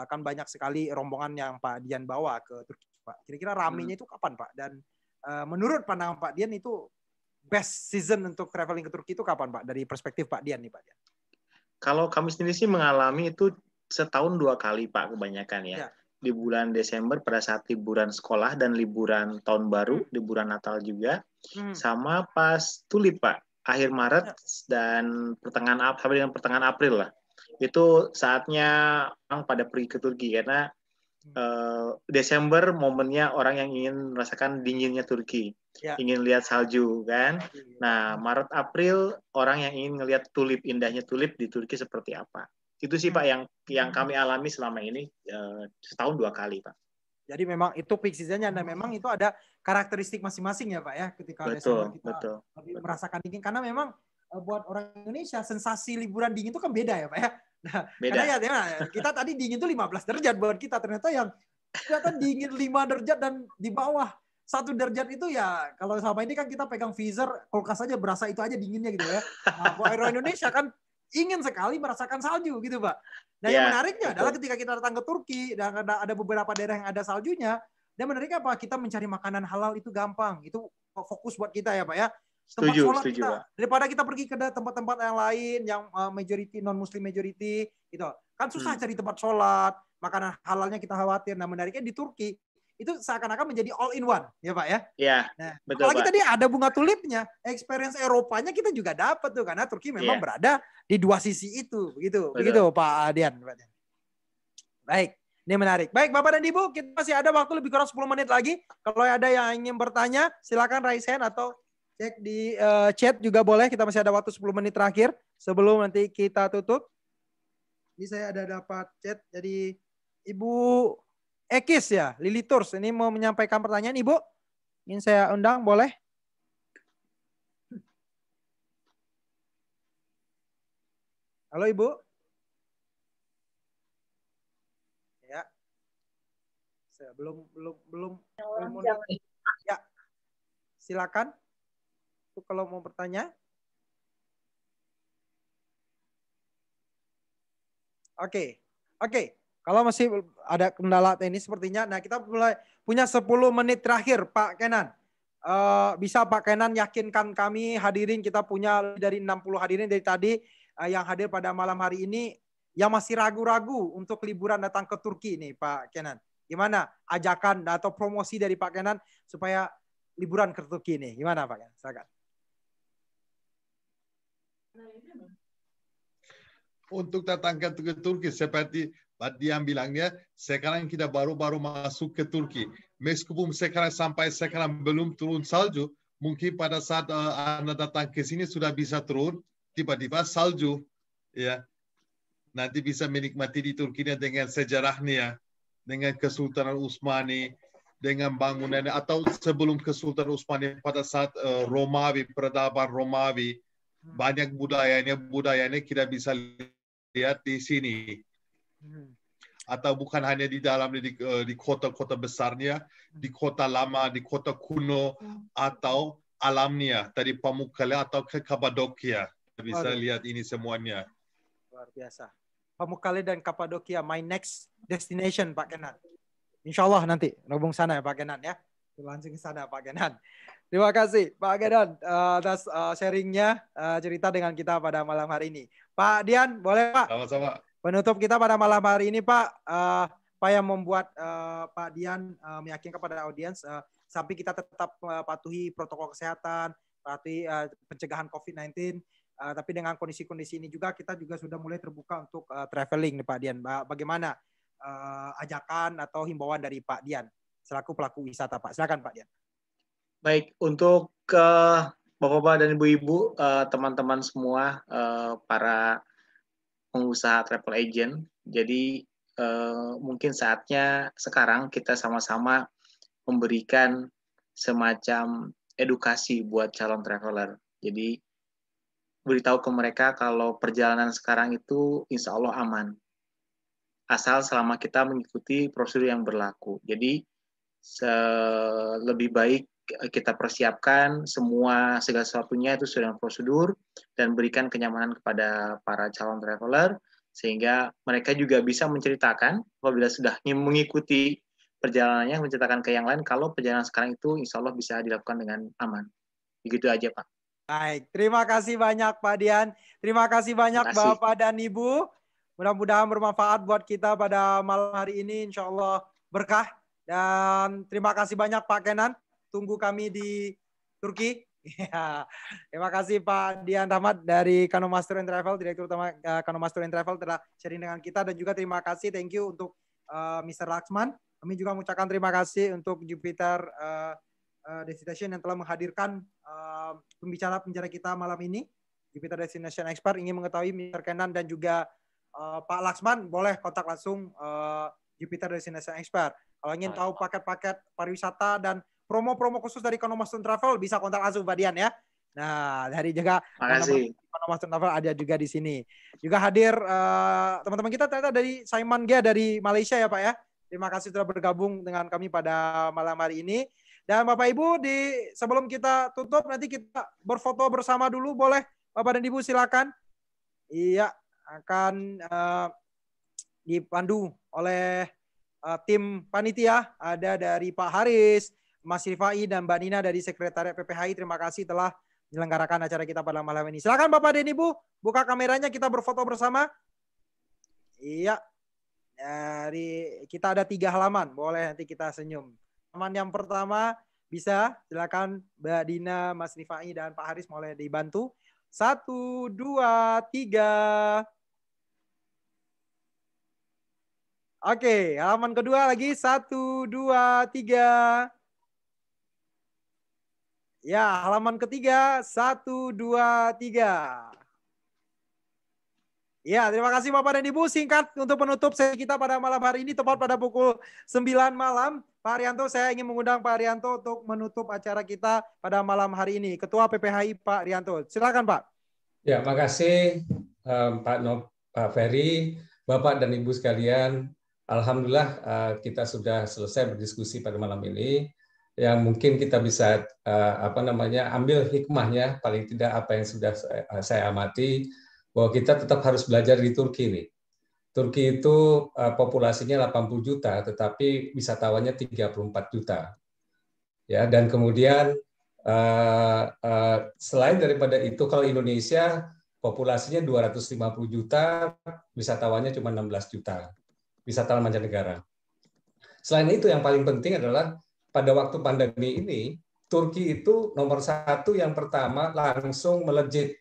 kan banyak sekali rombongan yang Pak Dian bawa ke Turki Pak. Kira-kira ramenya itu kapan Pak? Dan menurut pandangan Pak Dian itu best season untuk traveling ke Turki itu kapan Pak? Dari perspektif Pak Dian nih Pak Dian. Kalau kami sendiri sih mengalami itu setahun 2 kali Pak kebanyakan ya. Di bulan Desember pada saat liburan sekolah dan liburan tahun baru, liburan Natal juga. Sama pas tulip Pak, akhir Maret dan sampai dengan pertengahan April lah. Itu saatnya orang pada pergi ke Turki karena Desember momennya orang yang ingin merasakan dinginnya Turki, ingin lihat salju kan. Nah, Maret April orang yang ingin ngelihat tulip, indahnya tulip di Turki seperti apa. Itu sih Pak yang kami alami selama ini setahun 2 kali Pak. Jadi memang itu peak seasonnya, dan memang itu ada karakteristik masing-masing ya Pak ya, ketika Desember kita lebih merasakan dingin, karena memang buat orang Indonesia sensasi liburan dingin itu kan beda ya Pak ya. Nah, beda. Karena ya kita tadi dingin itu 15 derajat buat kita, ternyata yang kelihatan dingin 5 derajat dan di bawah 1 derajat itu ya, kalau selama ini kan kita pegang freezer, kulkas aja berasa itu aja dinginnya gitu ya. Nah, buat orang Indonesia kan ingin sekali merasakan salju gitu Pak. Nah yang menariknya adalah ketika kita datang ke Turki dan ada beberapa daerah yang ada saljunya, dan menariknya apa? Kita mencari makanan halal itu gampang, itu fokus buat kita ya Pak ya. Tempat sholat kita, daripada kita pergi ke tempat-tempat yang lain yang majority non-muslim majority gitu, kan susah cari tempat sholat, makanan halalnya kita khawatir. Nah menariknya di Turki itu seakan-akan menjadi all in one ya Pak ya. Iya. Nah, betul. Apalagi tadi ada bunga tulipnya, experience Eropanya kita juga dapat tuh, karena Turki memang berada di dua sisi itu, begitu Pak Dian. Baik, ini menarik. Baik Bapak dan Ibu, kita masih ada waktu lebih kurang 10 menit lagi. Kalau ada yang ingin bertanya, silakan raise hand atau cek di chat juga boleh. Kita masih ada waktu 10 menit terakhir sebelum nanti kita tutup. Ini saya ada dapat chat dari Ibu Ekis ya, Lili Tours. Ini mau menyampaikan pertanyaan Ibu. Ingin saya undang, boleh? Halo Ibu. Ya. Saya belum ya. Silakan. Itu kalau mau bertanya. Oke. Kalau masih ada kendala teknis sepertinya, nah kita mulai punya 10 menit terakhir Pak Kenan. Bisa Pak Kenan yakinkan kami hadirin, kita punya dari 60 hadirin dari tadi yang hadir pada malam hari ini, yang masih ragu-ragu untuk liburan datang ke Turki nih Pak Kenan. Gimana ajakan atau promosi dari Pak Kenan supaya liburan ke Turki nih? Gimana Pak Kenan? Silakan. Untuk datang ke Turki seperti Pak Dian bilangnya, sekarang kita baru-baru masuk ke Turki. Meskipun sampai sekarang belum turun salju, mungkin pada saat Anda datang ke sini sudah bisa turun tiba-tiba salju, ya. Nanti bisa menikmati di Turki dengan sejarahnya, dengan Kesultanan Utsmani, dengan bangunannya, atau sebelum Kesultanan Utsmani pada saat Romawi, peradaban Romawi, banyak budayanya kita bisa lihat di sini. Atau bukan hanya di dalam di kota-kota besarnya, di kota lama, di kota kuno, atau alamnya dari Pamukkale atau ke Kapadokia. Bisa lihat ini semuanya. Luar biasa. Pamukkale dan Kapadokia, my next destination Pak Kenan. Insya Allah nanti nabung sana ya Pak Kenan ya. Langsung ke sana Pak Kenan. Terima kasih Pak Kenan atas sharingnya, cerita dengan kita pada malam hari ini. Pak Dian, boleh Pak? Sama-sama. Penutup kita pada malam hari ini Pak, apa yang membuat Pak Dian meyakinkan kepada audiens sampai kita tetap patuhi protokol kesehatan, patuhi pencegahan COVID-19, tapi dengan kondisi-kondisi ini juga kita juga sudah mulai terbuka untuk traveling nih Pak Dian. Bagaimana ajakan atau himbauan dari Pak Dian selaku pelaku wisata Pak? Silakan Pak Dian. Baik, untuk Bapak-bapak dan Ibu-ibu, teman-teman semua, para pengusaha travel agent. Jadi mungkin saatnya sekarang kita sama-sama memberikan semacam edukasi buat calon traveler. Jadi beritahu ke mereka kalau perjalanan sekarang itu insya Allah aman. Asal selama kita mengikuti prosedur yang berlaku. Jadi lebih baik kita persiapkan segala sesuatunya itu sudah prosedur dan berikan kenyamanan kepada para calon traveler sehingga mereka juga bisa menceritakan apabila sudah mengikuti perjalanannya, menceritakan ke yang lain kalau perjalanan sekarang itu insya Allah bisa dilakukan dengan aman. Begitu aja Pak. Baik, terima kasih banyak Pak Dian. Terima kasih banyak Bapak dan Ibu. Mudah-mudahan bermanfaat buat kita pada malam hari ini, insya Allah berkah. Dan terima kasih banyak Pak Kenan. Tunggu kami di Turki. Ya. Terima kasih Pak Dian Rahmat dari Kanomas Tour and Travel, Direktur Utama Kanomas Tour and Travel telah sharing dengan kita, dan juga terima kasih, thank you untuk Mr. Laksman. Kami juga mengucapkan terima kasih untuk Jupiter Destination yang telah menghadirkan pembicara kita malam ini. Jupiter Destination Expert ingin mengetahui Mr. Kenan dan juga Pak Laksman, boleh kontak langsung Jupiter Destination Expert. Kalau ingin tahu paket-paket pariwisata dan promo-promo khusus dari Konomastun Travel, bisa kontak langsung Pak Dian ya. Nah, dari juga Konomastun Travel ada juga di sini. Juga hadir teman-teman kita ternyata dari Saiman Gia dari Malaysia ya Pak ya. Terima kasih sudah bergabung dengan kami pada malam hari ini. Dan Bapak Ibu, sebelum kita tutup nanti kita berfoto bersama dulu, boleh Bapak dan Ibu silakan. Iya, akan dipandu oleh tim panitia, ada dari Pak Haris, Mas Rifai, dan Mbak Nina dari Sekretariat PPHI. Terima kasih telah menyelenggarakan acara kita pada malam ini. Silakan Bapak dan Ibu, buka kameranya, kita berfoto bersama. Iya, kita ada 3 halaman, boleh nanti kita senyum. Halaman yang pertama bisa, silakan Mbak Dina, Mas Rifai, dan Pak Haris boleh dibantu. 1, 2, 3. Oke, halaman kedua lagi. 1, 2, 3. Ya, halaman ketiga. 1, 2, 3. Ya, terima kasih Bapak dan Ibu. Singkat untuk penutup sesi kita pada malam hari ini, tepat pada pukul 9 malam. Pak Haryanto, saya ingin mengundang Pak Haryanto untuk menutup acara kita pada malam hari ini. Ketua PPHI Pak Haryanto. Silakan Pak. Ya, makasih Pak Ferry, Bapak dan Ibu sekalian. Alhamdulillah kita sudah selesai berdiskusi pada malam ini. Yang mungkin kita bisa ambil hikmahnya, paling tidak apa yang sudah saya amati, bahwa kita tetap harus belajar di Turki nih. Turki itu populasinya 80 juta, tetapi wisatawannya 34 juta. Ya, dan kemudian selain daripada itu, kalau Indonesia populasinya 250 juta, wisatawannya cuma 16 juta, wisatawan mancanegara. Selain itu, yang paling penting adalah pada waktu pandemi ini, Turki itu nomor 1 yang pertama langsung melejit.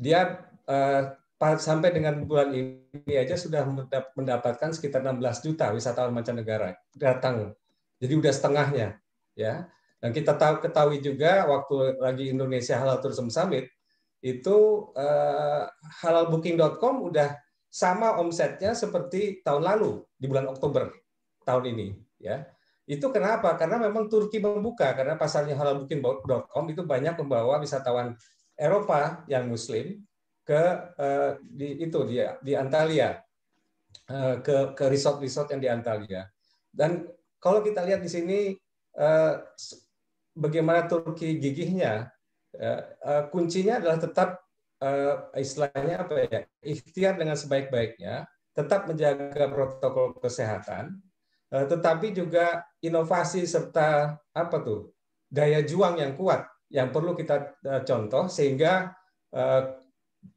Dia sampai dengan bulan ini aja sudah mendapatkan sekitar 16 juta wisatawan mancanegara datang. Jadi udah setengahnya, ya. Dan kita ketahui juga waktu lagi Indonesia Halal Tourism Summit itu halalbooking.com udah sama omsetnya seperti tahun lalu di bulan Oktober tahun ini, ya. Itu kenapa? Karena memang Turki membuka, karena pasarnya halalbooking.com itu banyak membawa wisatawan Eropa yang Muslim di Antalya, ke resort-resort yang di Antalya. Dan kalau kita lihat di sini bagaimana Turki gigihnya, kuncinya adalah tetap istilahnya apa ya, ikhtiar dengan sebaik-baiknya, tetap menjaga protokol kesehatan, tetapi juga inovasi serta daya juang yang kuat yang perlu kita contoh, sehingga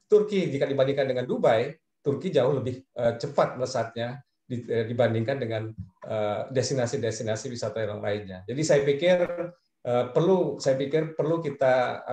Turki jika dibandingkan dengan Dubai, Turki jauh lebih cepat melesatnya dibandingkan dengan destinasi-destinasi wisata yang lainnya. Jadi saya pikir perlu kita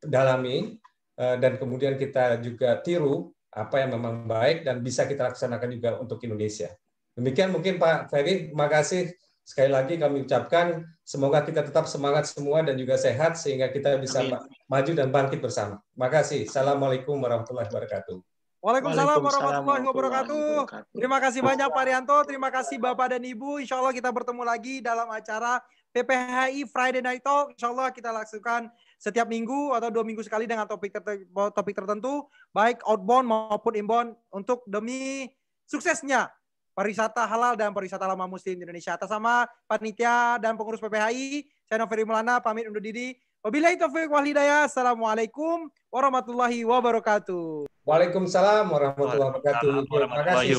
dalami dan kemudian kita juga tiru apa yang memang baik dan bisa kita laksanakan juga untuk Indonesia. Demikian mungkin Pak Ferry, terima kasih. Sekali lagi kami ucapkan semoga kita tetap semangat semua dan juga sehat sehingga kita bisa maju dan bangkit bersama. Terima kasih. Assalamualaikum warahmatullahi wabarakatuh. Waalaikumsalam warahmatullahi wabarakatuh. Terima kasih banyak Pak Haryanto. Terima kasih Bapak dan Ibu. Insya Allah kita bertemu lagi dalam acara PPHI Friday Night Talk. Insya Allah kita lakukan setiap minggu atau 2 minggu sekali dengan topik tertentu, baik outbound maupun inbound, untuk demi suksesnya pariwisata halal dan pariwisata lama muslim di Indonesia. Atas nama panitia dan pengurus PPHI, saya Novery Maulana pamit undur diri. Wabillahi taufiq wal hidayah. Assalamualaikum warahmatullahi wabarakatuh. Waalaikumsalam warahmatullahi wabarakatuh. Terima kasih.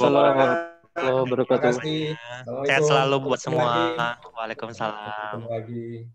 Terima kasih. Sehat selalu buat semua. Waalaikumsalam. Ketemu lagi.